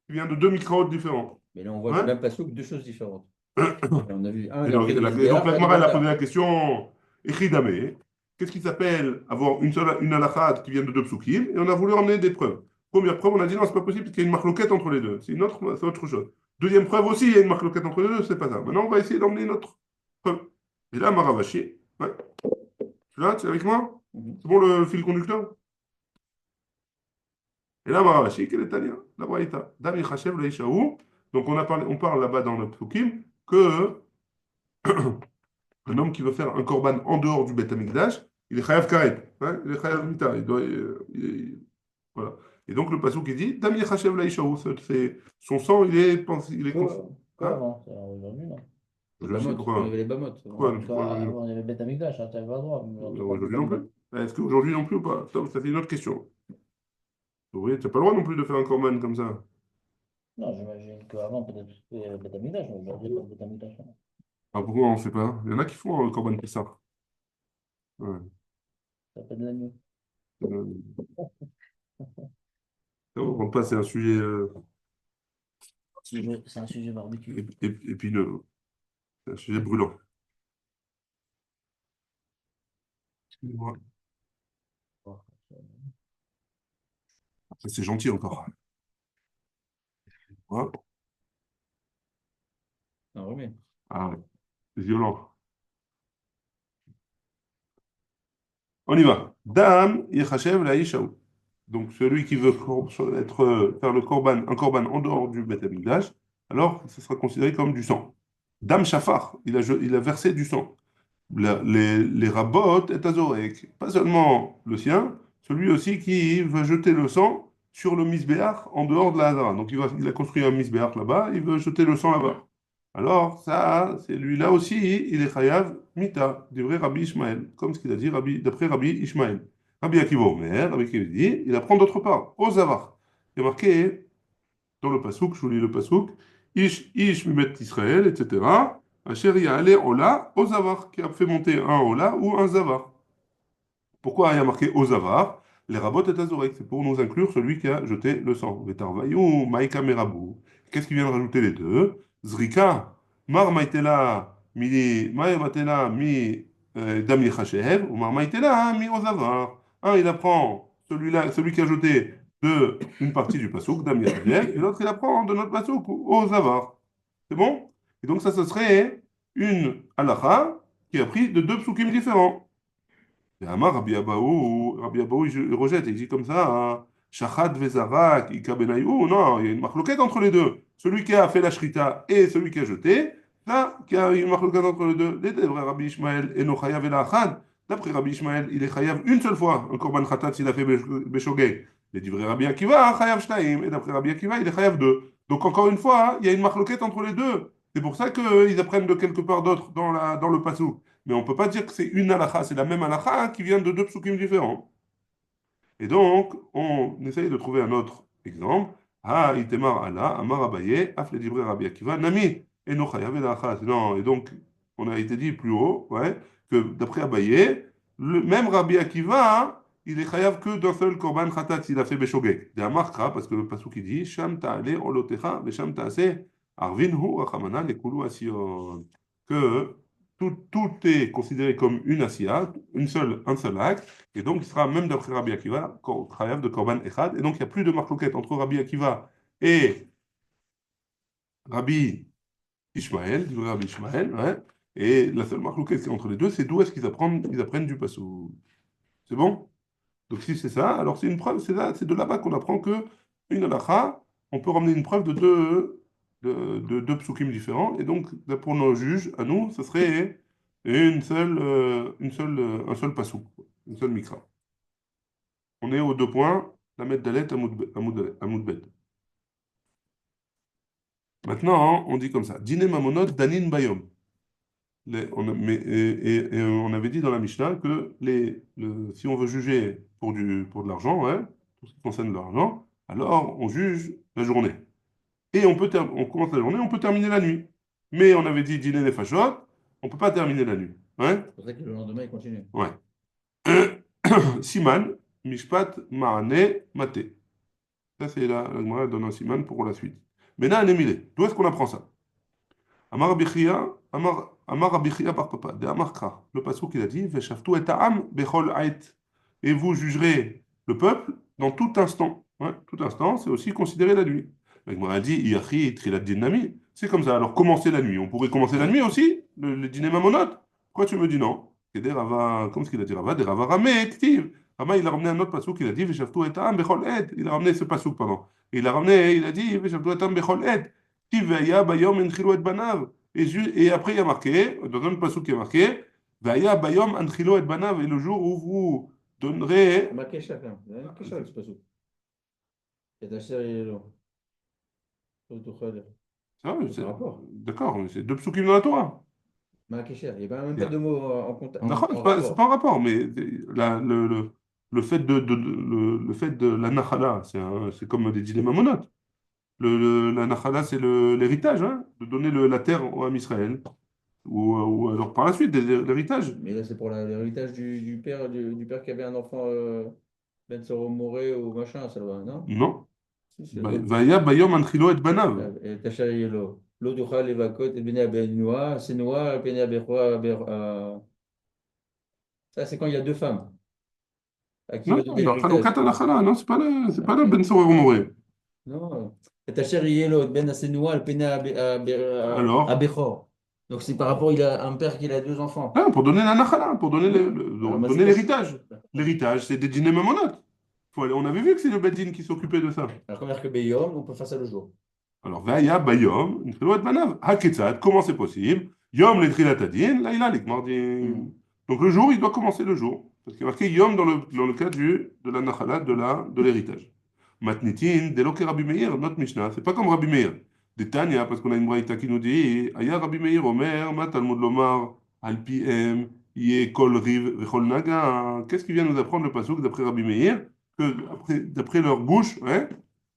[SPEAKER 2] qui vient de deux mikraot différents.
[SPEAKER 3] Mais là, on voit
[SPEAKER 2] Ouais.
[SPEAKER 3] le même pasouk, deux choses différentes. Et on a vu un,
[SPEAKER 2] Et
[SPEAKER 3] il a
[SPEAKER 2] donc,
[SPEAKER 3] pris le
[SPEAKER 2] la
[SPEAKER 3] Misbéa, un
[SPEAKER 2] Gemara, elle a posé
[SPEAKER 3] Mogda.
[SPEAKER 2] la question, Echidame, qu'est-ce qui s'appelle avoir une halakha qui vient de deux psukim, et on a voulu emmener des preuves. Première preuve, on a dit non, c'est pas possible, parce qu'il y a une marloquette entre les deux. C'est autre chose. Deuxième preuve aussi, il y a une marloquette entre les deux, c'est pas ça. Maintenant, on va essayer d'emmener une autre preuve. Et là, Maravashi, ouais. Tu es avec moi? C'est bon le fil conducteur? Et là, Maravashi, quel est Tania? La Braïta. Dami Chachev, la Ishaou. Donc, on parle là-bas dans le psukim que un homme qui veut faire un korban en dehors du Beth Amikdash, il est chayav karet, hein, il est chayav mita, voilà. Et donc le passage qui dit, Dam yechachev laïshaou, c'est son sang,
[SPEAKER 1] Quoi
[SPEAKER 2] hein,
[SPEAKER 1] avant? Aujourd'hui, non.
[SPEAKER 3] Les
[SPEAKER 2] je sais
[SPEAKER 3] bamotes, quand il y
[SPEAKER 2] pourquoi,
[SPEAKER 3] avait les bamotes.
[SPEAKER 2] pourquoi,
[SPEAKER 1] Encore avant, il y avait Beth Amikdash, hein, t'avais pas le droit. Mais on te parle de
[SPEAKER 2] aujourd'hui non plus.
[SPEAKER 1] Beth.
[SPEAKER 2] Est-ce qu'aujourd'hui non plus ou pas? Ça c'est une autre question. Oui, tu n'as pas le droit non plus de faire un korban comme ça.
[SPEAKER 1] Non, j'imagine qu'avant, peut-être c'était Beth Amikdash, mais aujourd'hui, pas Beth Amikdash. Non.
[SPEAKER 2] Ah, pourquoi on ne sait pas? Il y en a qui font un korban Pessah. Ouais.
[SPEAKER 1] Ça fait de l'agneau.
[SPEAKER 2] Euh, on rentre pas, c'est un sujet
[SPEAKER 1] C'est un sujet barbecue.
[SPEAKER 2] épineux, c'est un sujet brûlant. Excusez-moi. Ça, c'est gentil encore. Ouais.
[SPEAKER 3] Non, mais.
[SPEAKER 2] Ah ouais, c'est violent. On y va. Dam yechachev la yishaou. Donc celui qui veut faire un korban en dehors du Beth Amikdash, alors ce sera considéré comme du sang. Dam shafar, il a versé du sang. Les rabbot et azorek, pas seulement le sien, celui aussi qui veut jeter le sang sur le misbéach en dehors de la Hazara. Donc il a construit un misbéach là-bas, il veut jeter le sang là-bas. Alors, ça, c'est lui-là aussi, il est chayav mita, du vrai Rabbi Ishmael, comme ce qu'il a dit d'après Rabbi Ishmael. Rabbi Akiva Omer, Rabbi Akiva dit, il apprend d'autre part, au Zavar. Il y a marqué dans le pasouk, je vous lis le pasouk, Ish mimet Israël, etc. Asher ya'ale ola, au Zavar, qui a fait monter un ola ou un Zavar. Pourquoi il y a marqué Ozavar? Les rabots et azorek, c'est pour nous inclure celui qui a jeté le sang. Vetarvayou, maïka merabou. Qu'est-ce qui vient de rajouter les deux? Zrika, mar maïtela mi, mar maïtela mi dam yechashev, ou mar maïtela mi Ozavar. Un, il apprend celui-là, celui qui a jeté de une partie du pasouk, dam yechashev, et l'autre, il apprend de notre pasouk, Ozavar. C'est bon? Et donc ça, ce serait une halakha qui a pris de deux psukim différents. Et Amar Rabbi Abaou, il rejette, il dit comme ça, hein, Shachat Vezarak, Ika Benaïou, non, il y a une marloquette entre les deux. Celui qui a fait la shrita et celui qui a jeté, là, il y a une marloquette entre les deux. Les deux, Rabbi Ishmael, et no chayav et la achad. D'après Rabbi Ishmael, il est chayav une seule fois, un korban khatat s'il a fait Beshogeg. Les divrei Rabbi Akiva, chayav shtaim, et d'après Rabbi Akiva, il est chayav deux. Donc encore une fois, il y a une marloquette entre les deux. C'est pour ça qu'ils apprennent de quelque part d'autre dans le passou. Mais on ne peut pas dire que c'est une halakha, c'est la même halakha qui vient de deux psukim différents. Et donc, on essaye de trouver un autre exemple. Ah, itemar Allah, amar Abaye, af le divrei Rabbi Akiva, nami, eno chayav el achas. Non, et donc, on a été dit plus haut, ouais, que d'après Abaye, le même Rabbi Akiva, hein, il est chayav que d'un seul korban khatat s'il a fait beshogeg. De amarkra, parce que le pasuk qui dit, sham ta'ale olotecha, vesham ta'ase, arvinhu rachamana lekulu asion. Que tout est considéré comme une asiya, un seul acte, et donc il sera même d'après Rabbi Akiva, chayav de korban echad, et donc il n'y a plus de marloquette entre Rabbi Akiva et Rabbi Ishmael, du Rabbi Ishmael, ouais, et la seule marloquette qui est entre les deux, c'est d'où est-ce qu'ils apprennent du passou. C'est bon? Donc si c'est ça, alors c'est une preuve, c'est de là-bas qu'on apprend que une halakha, on peut ramener une preuve de deux psukim différents, et donc pour nos juges, à nous, ce serait un seul pasuk, une seule mikra. On est aux deux points, la met dalet, amoud bet. Maintenant, on dit comme ça, dîner mamonot danin bayom. Et on avait dit dans la Mishnah que si on veut juger pour de l'argent, ouais, tout ce qui concerne l'argent, alors on juge la journée. Et on commence la journée, on peut terminer la nuit. Mais on avait dit dîner les fachot, on ne peut pas terminer la nuit. Ouais?
[SPEAKER 3] C'est pour ça que le lendemain, il continue.
[SPEAKER 2] Ouais. Siman, Mishpat, Maane, Maté. Ça, c'est la Gemara donne un siman pour la suite. Maintenant, Anémilé. D'où est-ce qu'on apprend ça? Amar Abichia, Amar Abichia par papa, de Amar Kra. Le passage qu'il a dit, Veshaftu et Ta'am, Bechol Ait. Et vous jugerez le peuple dans tout instant. Ouais, tout instant, c'est aussi considéré la nuit. La Gemara a dit, Iachi, Trilat Dinami. C'est comme ça. Alors, commencer la nuit. On pourrait commencer la nuit aussi, le dîner mamonot. Pourquoi tu me dis non? Comme ce qu'il a dit Rava, des Rava Ramé, Ktiv. Rama, il a ramené un autre passage qu'il a dit, Veshaftu et Ta'am, Bechol Ait. Il a ramené ce passage, pardon. Et il a dit, Veshaftu et Ta'am, Bechol Ait. Vaya bayom enchilo et banav. Et après, il y a marqué, dans un passage qui est marqué, Vaya bayom enchilo et banav. Et le jour où vous donnerez.
[SPEAKER 3] Ma chacun. C'est pas tout. Et ta chérie est là.
[SPEAKER 2] C'est
[SPEAKER 3] rapport.
[SPEAKER 2] d'accord, mais c'est deux psukim dans la Torah.
[SPEAKER 3] Ma il n'y a même pas de mots en contact.
[SPEAKER 2] D'accord, c'est pas un rapport, mais le fait le fait de la nachala, c'est comme des dilemmes monotes. La nachala, c'est l'héritage, hein, de donner la terre au Ham Israël. Ou alors par la suite, l'héritage.
[SPEAKER 3] Mais là, c'est pour l'héritage du père, du père qui avait un enfant, Ben Soromoré ou machin, ça va, non?
[SPEAKER 2] Non.
[SPEAKER 3] Si,
[SPEAKER 2] Vaya bayom anchilo et banav.
[SPEAKER 3] et Tachari Yelo. L'eau du Khal, Evakot, et Benia Benoua, c'est Noah, Benia Bechoua, ça, c'est quand il y a deux femmes à qui il
[SPEAKER 2] Non,
[SPEAKER 3] va donner
[SPEAKER 2] dans
[SPEAKER 3] l'héritage.
[SPEAKER 2] Chaloukat Alachala, non, c'est pas la Ben Soror Moré.
[SPEAKER 3] Non. Et Tachari Yelo, Ben Asenoua, le Penia
[SPEAKER 2] Alors,
[SPEAKER 3] Bechor. Donc, c'est par rapport, il a un père qui a deux enfants.
[SPEAKER 2] ah, pour donner la nachala, pour donner
[SPEAKER 3] Alors,
[SPEAKER 2] donner l'héritage. L'héritage, c'est des dîners mamonot. On avait vu que c'est le Bedin qui s'occupait de ça.
[SPEAKER 3] Alors, comme que Beyom, on peut faire ça le jour.
[SPEAKER 2] Alors, Vaya Bayom, Nchilo et Banav. Haketzat, comment c'est possible? Yom le Trilatadin, Laïla Likmardim. Donc, le jour, il doit commencer le jour. Parce qu'il y a marqué Yom dans le cas de la nachala, de l'héritage. Matnitin, Deloke Rabbi Meir, notre Mishnah, c'est pas comme Rabbi Meir. Des Tanya, parce qu'on a une braïta qui nous dit Aya Rabbi Meir Omer, Ma Talmud Lomar, Al Piem, Yé Kol Riv, Vechol Naga. Qu'est-ce qui vient nous apprendre le pasuk d'après Rabbi Meir? Que d'après leur bouche, hein,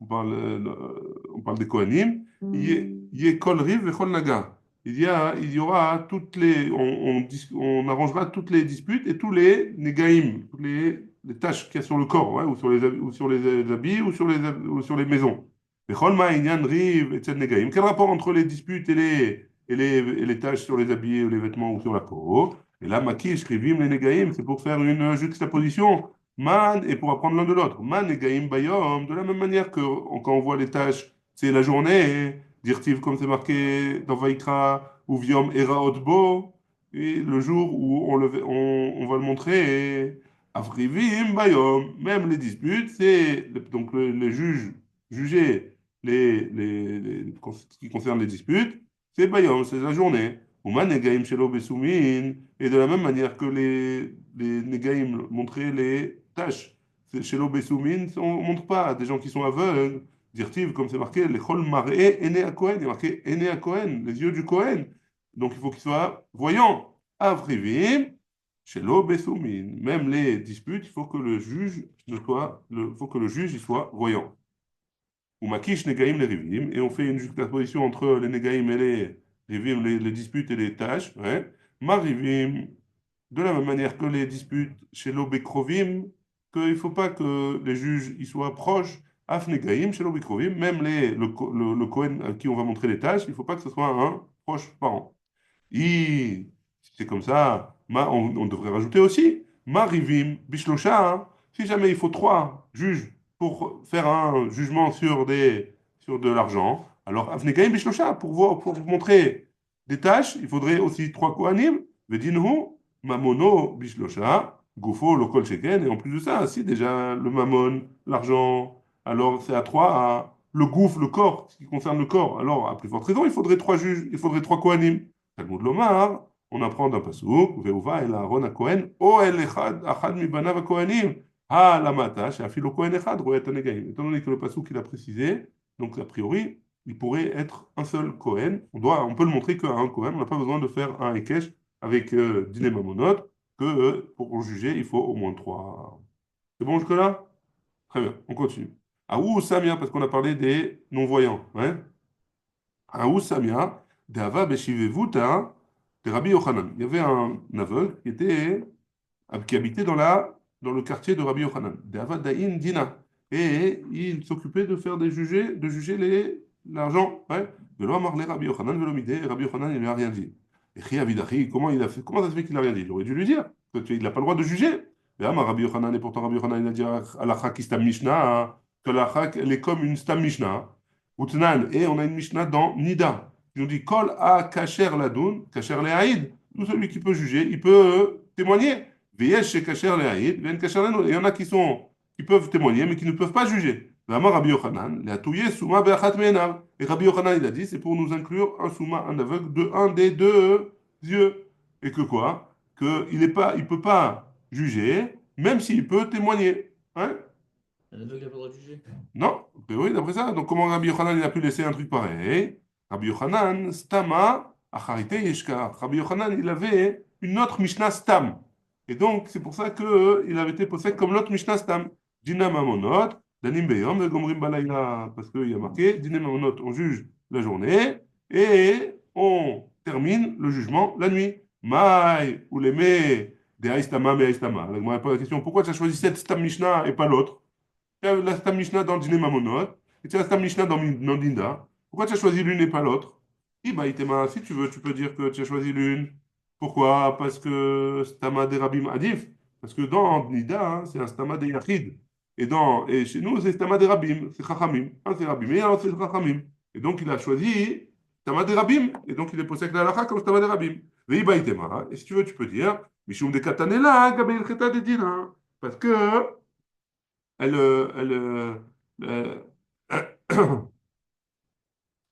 [SPEAKER 2] on parle des Kohanim, Yé Kol Riv, Vechol Naga. Il y aura toutes les, on arrangera toutes les disputes et tous les négaïm, toutes les tâches qu'il y a sur le corps, ouais, ou sur les habits, ou sur les maisons. Bechol ma'inyan riv et tzed negaim. Quel rapport entre les disputes et les taches sur les habits, ou les vêtements ou sur la peau? Et là, makish, rivim, les negaim, c'est pour faire une juxtaposition. Man, et pour apprendre l'un de l'autre. Man, negaim, bayom, de la même manière que quand on voit les taches, c'est la journée, dirtiv comme c'est marqué dans Vaikra, ou viom era otbo, et le jour où on va le montrer, et avrivim, bayom, même les disputes, c'est donc les juges juger ce qui concerne les disputes, c'est Bayom, c'est la journée. Ouman Negaim Shelo Besoumin, et de la même manière que les Negaim montraient les tâches, Shelo Besoumin, on ne montre pas à des gens qui sont aveugles, dire-t-il, comme c'est marqué, les Chol Maré Ene à Kohen, il y a marqué Ene à Kohen, les yeux du Kohen. Donc il faut qu'ils soient voyants. Avrivim, Shelo Besoumin. Même les disputes, il faut que le juge faut que le juge il soit voyant. Ou makish negaim les rivim, et on fait une juxtaposition entre les negaim et les rivim, les disputes et les tâches. Ouais. Ma rivim, de la même manière que les disputes chez l'obekrovim, qu'il ne faut pas que les juges y soient proches. Af negaim chez l'obekrovim, même le Kohen à qui on va montrer les tâches, il ne faut pas que ce soit un proche parent. Si c'est comme ça, on devrait rajouter aussi Marivim, Bishlosha, hein. Si jamais il faut 3 juges pour faire un jugement sur de l'argent, alors Avnegaim Bishlosha, pour vous montrer des tâches, il faudrait aussi 3 Kohanim, Vedinhu, Mamono Bishlosha, Gufo, Lokol Sheken, et en plus de ça, si déjà le Mammon, l'argent, alors c'est à 3, le gouffre, le corps, ce qui concerne le corps, alors à plus forte raison, il faudrait 3 juges, il faudrait 3 Kohanim. Talmud Lomar, on apprend d'un pasuk, Veuva el Aaron HaKohen, o el achad mibanav HaKohanim, ha lamata, she'afilo Kohen echad, roet hanegaim. Étant donné que le pasuk il a précisé, donc a priori, il pourrait être un seul Kohen. On peut le montrer qu'à un Kohen, on n'a pas besoin de faire un Hekesh avec Diné Mamonot, que pour juger, il faut au moins 3. C'est bon jusque-là? Très bien, on continue. Aou Samia, parce qu'on a parlé des non-voyants. Hein? Aou Samia, Deava Beshivevuta, de Rabbi Yochanan. Il y avait un aveugle qui habitait dans le quartier de Rabbi Yochanan, Deava Daïn Dina. Et il s'occupait de juger l'argent. Ouais. Velo Amarle Rabbi Yochanan, Velo Midé, Rabbi Yochanan, il ne lui a rien dit. Et Chi Avidachi, comment ça se fait qu'il n'a rien dit? Il aurait dû lui dire. Il n'a pas le droit de juger. Et Rabbi Yochanan, et pourtant Rabbi Yochanan, il a dit à la qui Stam Mishnah, que la Chak, elle est comme une Stam Mishnah. Utnan, et on a une Mishnah dans Nida. Ils nous dit Kol a kacher ladoun, kacher lehaïd. Tout celui qui peut juger, il peut témoigner. Veyesh chez kacher lehaïd, ven kacher ladoun. Il y en a qui peuvent témoigner, mais qui ne peuvent pas juger. Vama Rabbi Yochanan, lehatouye souma be'achat me'enav. Et Rabbi Yochanan, il a dit, c'est pour nous inclure un souma, un aveugle, de un des 2 yeux. Et que quoi? Il peut pas juger, même s'il peut témoigner. Hein?
[SPEAKER 1] L'aveugle n'a pas le droit de juger.
[SPEAKER 2] Non, mais oui, d'après ça. Donc, comment Rabbi Yochanan il a pu laisser un truc pareil? Rabbi Yochanan, Stama, Acharite Yeshka. Rabbi Yochanan, il avait une autre Mishnah Stam. Et donc, c'est pour ça qu'il avait été possède comme l'autre Mishnah Stam. Dina Mamonot, Danim Beyom, Gomrim Balayla. Parce qu'il y a marqué, Dina Mamonot, on juge la journée et on termine le jugement la nuit. Maï, ou les mets, des Aïstama, mais Aïstama. Alors, moi, pas la question, pourquoi tu as choisi cette Stam Mishnah et pas l'autre? Tu as la Stam Mishnah dans Dîner Mamonot, et tu as la Stam Mishnah dans Dinda. Pourquoi tu as choisi l'une et pas l'autre? Itema, si tu veux, tu peux dire que tu as choisi l'une. Pourquoi? Parce que Stama de Rabim Adif. Parce que dans Nida, hein, c'est un Stama de Yachid. Et chez nous, c'est Stama de Rabim, c'est Chachamim. Un c'est Rabim, et l'autre c'est Chachamim. Et donc, il a choisi Stama de Rabim. Et donc, il est possède la halakha comme Stama de Rabim. Itema, et si tu veux, tu peux dire Mishum de Katanela, Gabeil Cheta de Dina. Parce que elle, euh,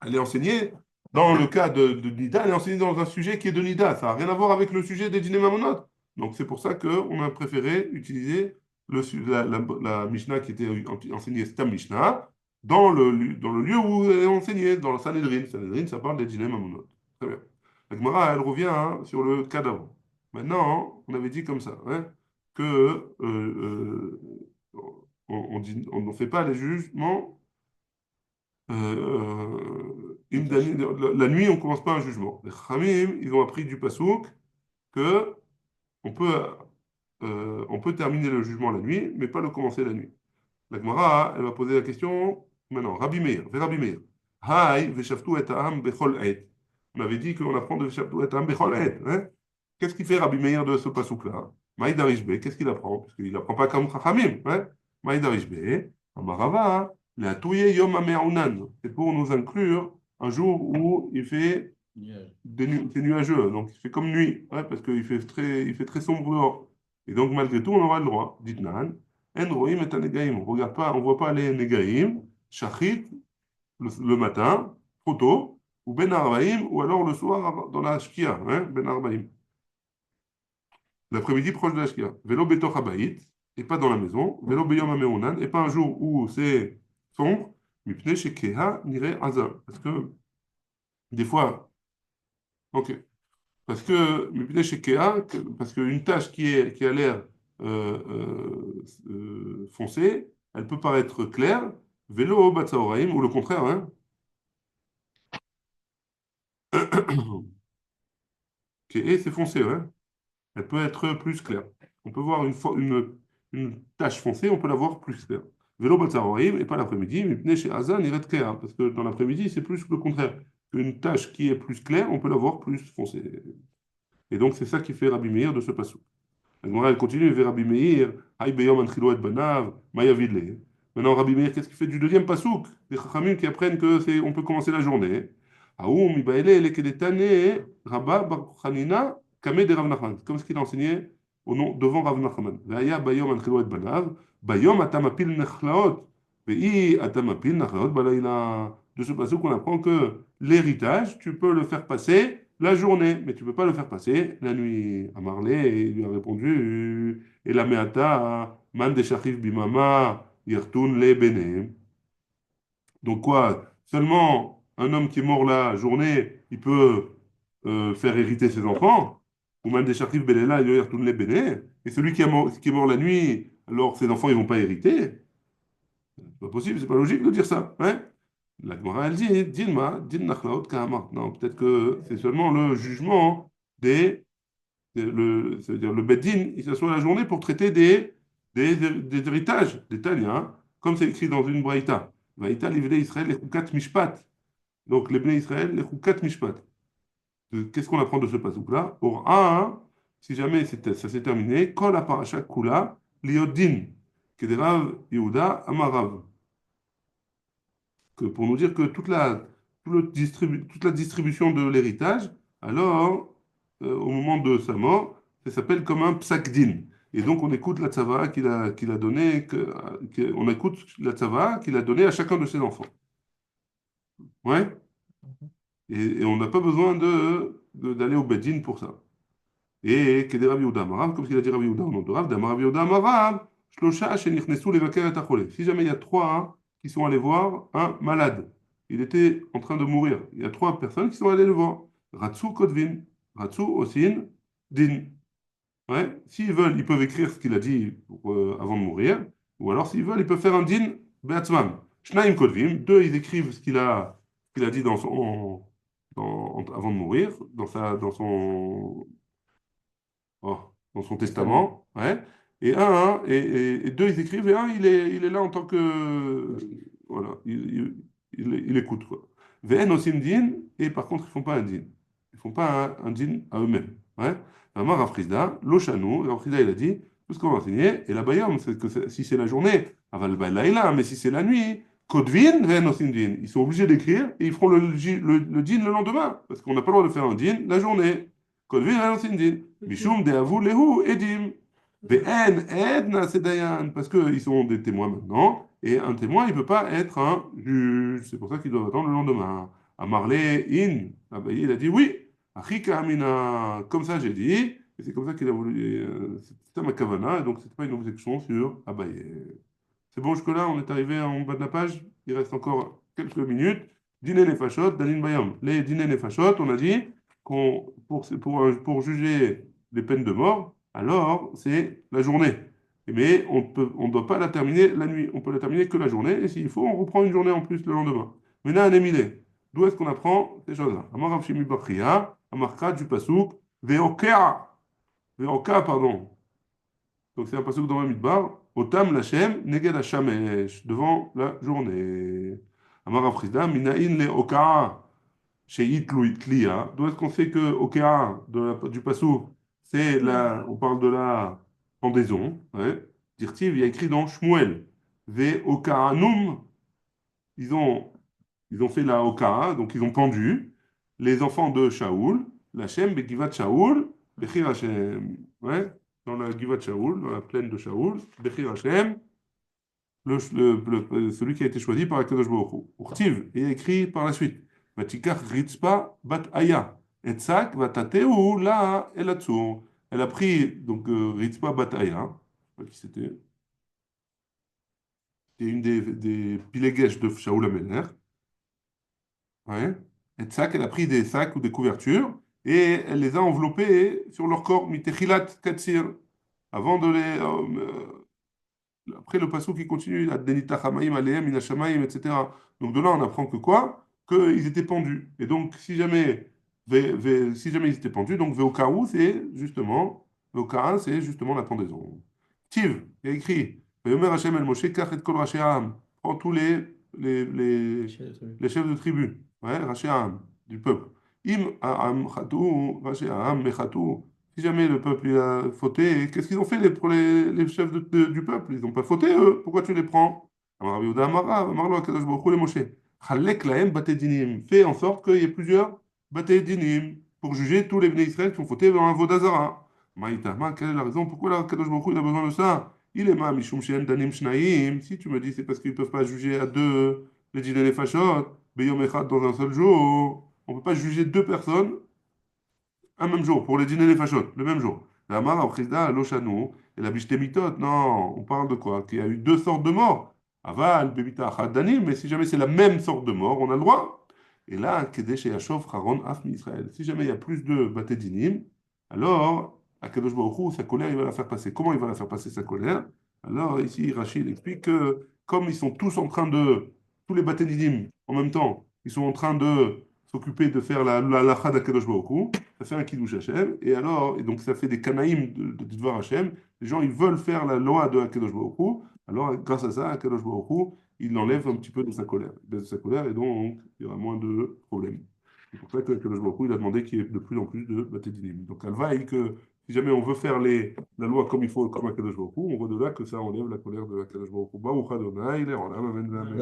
[SPEAKER 2] elle est enseignée, dans le cas de Nida, elle est enseignée dans un sujet qui est de Nida. Ça n'a rien à voir avec le sujet des dîners Mamonot. Donc c'est pour ça qu'on a préféré utiliser la Mishnah qui était enseignée Stam Mishnah dans le lieu où elle est enseignée, dans le Sanhedrin. Sanhedrin, ça parle des dîners mamonot. Très bien. La Gemara, elle revient hein, sur le cas d'avant. Maintenant, on avait dit comme ça, hein, que on ne fait pas les jugements. La nuit, on ne commence pas un jugement. Les Khamim, ils ont appris du Passouk que on peut, on peut terminer le jugement la nuit, mais pas le commencer la nuit. La Gemara, elle va poser la question maintenant. Rabbi Meir, Rabbi Meir. Haï, veshaftu et ha'am bechol et. On avait dit qu'on apprend de veshaftu et ha'am bechol et. Hein? Qu'est-ce qu'il fait Rabbi Meir de ce pasouk-là? Maïd Arishbe, qu'est-ce qu'il apprend? Parce qu'il n'apprend pas comme Chachamim. Hein? Maïd Arishbe, Amarava, la touye yom ame'aunan. C'est pour nous inclure un jour où il fait
[SPEAKER 3] Nuage.
[SPEAKER 2] c'est nuageux, donc il fait comme nuit, hein, parce il fait très sombre dehors. Et donc malgré tout, on aura le droit. Dites Nan, En roim et negaim. On regarde pas, on voit pas les negaim, shachit, le matin, trop tôt, ou ben arbaim, ou alors le soir dans la shkia, hein, ben arbaim. L'après-midi proche de la shkia. Vélo betoch habayit, et pas dans la maison. Vélo beyom ameonan, et pas un jour où c'est sombre, mipne shekeha nire azal. Parce que des fois, ok. Parce que, mipnei shekea, parce qu'une tâche qui a l'air foncée, elle peut paraître claire, vélo batsaoraim, ou le contraire, hein. Et c'est foncé, hein. Elle peut être plus claire. On peut voir une tache foncée, on peut la voir plus claire. Vélo batsaoraim, et pas l'après-midi, mipnei she'azan iret kea, parce que dans l'après-midi, c'est plus le contraire. Une tache qui est plus claire, on peut la voir plus foncée. Et donc, c'est ça qui fait Rabbi Meir de ce passage. La Gemara, elle continue, vers Rabbi Meir, Aïe beyom anchilo et banav, mayavidle. Maintenant, Rabbi Meir, qu'est-ce qu'il fait du deuxième pasouk? Les chachamim qui apprennent que c'est, on peut commencer la journée. Aoum, ibaele, elekedetane, Rabba, bar Chanina, kame de Rav Nachman. Comme ce qu'il a enseigné au nom, devant Rav Nachman. Vaya bayom anchilo et banav, bayom atamapil nechlaot, vei atamapil nechlaot balayla. De ce pasouk, on apprend que l'héritage, tu peux le faire passer la journée, mais tu ne peux pas le faire passer la nuit. À Marley, il lui a répondu et la meata, man de shachif bimama, yertun le benem. Donc quoi? Seulement un homme qui est mort la journée, il peut faire hériter ses enfants. Ou man de shachif belela, yertun le benem. Et celui qui est mort la nuit, alors ses enfants, ils ne vont pas hériter. C'est pas possible, c'est pas logique de dire ça. Hein? La Gemara, elle dit, Dilma, din nachlaot kahama. Non, peut-être que c'est seulement le jugement ça veut dire le Beddin, il s'assoit la journée pour traiter des héritages, des Tanya, hein, comme c'est écrit dans une Braïta. Braïta, les Bnei Israël, les Choukat Mishpat. Donc les Bnei Israël, les Choukat Mishpat. Qu'est-ce qu'on apprend de ce passage-là? Pour un, si jamais ça s'est terminé, Kol la parasha kula liodin, kederav Yehuda amarav. Que pour nous dire que toute la distribution de l'héritage, alors, au moment de sa mort, ça s'appelle comme un psak-din. Et donc, on écoute la tzava qu'il a donné, on écoute la tzava qu'il a donné à chacun de ses enfants. Ouais? Et on n'a pas besoin d'aller au Bedin pour ça. Et que des Rabbi Yehuda Amarav, comme il a dit Rabbi Yehuda au nom de Rav, d'Amarav Yehuda Amarav, Shlosha shenichnesu levaker et achole. Si jamais il y a trois hein, qui sont allés voir un malade, il était en train de mourir. Il y a trois personnes qui sont allées le voir. Ratsu Kotvin, Ratsu Osin, Din. Ouais. S'ils veulent, ils peuvent écrire ce qu'il a dit avant de mourir, ou alors s'ils veulent, ils peuvent faire un Din Beatzman. Shnaim Kotvim, deux, ils écrivent ce qu'il a dit avant de mourir, oh, dans son testament, ouais. Et et deux, ils écrivent, et un, il est là en tant que, voilà, il écoute, quoi. V'en osim din, et par contre, ils font pas un din. Ils font pas un din à eux-mêmes, ouais. Amar Rafrizda, Lochanou, et Rafrizda, il a dit, tout ce qu'on va enseigner, et la bayam, c'est que si c'est la journée, aval laïla, mais si c'est la nuit, Kodvin, v'en osim din. Ils sont obligés d'écrire, et ils feront le din le lendemain, parce qu'on n'a pas le droit de faire un din la journée. כותבים לנו סינדין, משום דאבו להו עדים, ואין עד נעשה דיין, parce qu'ils sont des témoins maintenant, et un témoin, il ne peut pas être un juge, c'est pour ça qu'ils doivent attendre le lendemain. Amarle in, Abaye, il a dit oui, Achika Amina, comme ça j'ai dit, et c'est comme ça qu'il a voulu, c'était ma kavana, et donc c'était pas une objection sur Abaye. C'est bon jusque-là, on est arrivé en bas de la page. Il reste encore quelques minutes. Dîner les fachot, Dalin Bayam. Les dîner les fachot, on a dit qu'on pour juger les peines de mort, alors c'est la journée. Mais on ne doit pas la terminer la nuit. On peut la terminer que la journée. Et s'il faut, on reprend une journée en plus le lendemain. Mais là, un émilé. D'où est-ce qu'on apprend ces choses-là? Amar Rav Shimi Bachria, Amarka du Pasuk, Veoka, Veoka, pardon. Donc c'est un pasuk dans le Midbar. Otam Lachem, Neged Hashamesh, devant la journée. Amar Rav Chisda, Minaïn le Oka, Sheit Tlia. D'où est-ce qu'on sait que Oka, du pasuk, c'est la, on parle de la pendaison. Ouais. Dirtiv, il y a écrit dans Shmuel. Ve Okaanum, ils ont ils ont fait la Hoka, donc ils ont pendu les enfants de Shaoul, l'Hachem, Begivat Shaoul, Bechir Hashem, ouais, dans la Givat Shaoul, dans la plaine de Shaoul, Bechir Hashem, celui qui a été choisi par Akadosh Baruch Hu. Urtiv, et il y a écrit par la suite, Vatikach Ritzpa Bat Aya, Etzak Vatateu La Elatsur. Elle a pris donc Ritzpa Bat Aya, je sais pas qui c'était, c'est une des pilégesh de Shaoul Amelech. Ouais. Et de sac, elle a pris des sacs ou des couvertures et elle les a enveloppés sur leur corps, mitechilat katsir, avant de les. Après le passage qui continue, Addenita Chamaim, Aleem, Minashamaim, etc. Donc de là, on apprend que quoi? Qu'ils étaient pendus. Et donc, si jamais ils étaient pendus, donc Veokaou, c'est justement la pendaison. Tiv, il y a écrit, Veomer Hashem el Moshe, Kach et Kol Rashi Ha'am. Prends tous les chefs de tribu, ouais, Rashi Ha'am, du peuple. Im Ha'am Chatou, Rashi Ha'am Mechatou. Si jamais le peuple il a fauté, qu'est-ce qu'ils ont fait pour les chefs du peuple? Ils n'ont pas fauté, eux. Pourquoi tu les prends? Amar Rabbi Yehuda Amar Rav, Amar lo HaKadosh Baruch Hu le Moshe. Chalek lahem batei dinim. Fais en sorte qu'il y ait plusieurs batei dinim pour juger tous les Bnei Israël qui ont fauté dans un vodazara. Maïtama, quelle est la raison? Pourquoi la HaKadosh Baruch Hu il a besoin de ça? Il est ma mishum she'en danim shnaim. Si tu me dis c'est parce qu'ils ne peuvent pas juger à deux les dîners les fachot, beyom echad dans un seul jour. On ne peut pas juger deux personnes un même jour, pour les dîners les fachot, le même jour. La Mara Prisda, l'Oshano, et la Bishtémitot, non, on parle de quoi? Qu'il y a eu deux sortes de morts. Aval, Bebita, Chadanim, mais si jamais c'est la même sorte de mort, on a le droit. Et là, Kedesh et Yashov, Haron, Afmi Israël. Si jamais il y a plus de Batédinim, alors, Akadosh Baruch Hu, sa colère, il va la faire passer. Comment il va la faire passer sa colère? Alors, ici, Rachid explique que, comme ils sont tous en train de, tous les Batédinim, en même temps, ils sont en train de s'occuper de faire la lacha d'Akadosh Baruch Hu, ça fait un kiddush Hashem, et donc ça fait des kanaïm de Dvar Hashem. Les gens, ils veulent faire la loi de Akadosh Baruch Hu, alors grâce à ça, Akadosh Baruch Hu, il enlève un petit peu de sa colère. Il baisse de sa colère, et donc il y aura moins de problèmes. C'est pour ça que Akadosh Baruch Hu, il a demandé qu'il y ait de plus en plus de Batédinim. Donc Alvaï, que si jamais on veut faire la loi comme il faut, comme Akadosh Baruch Hu, on voit de là que ça enlève la colère de Akadosh Baruch Hu. Baruch Adonai, les Olam, Amen, Amen.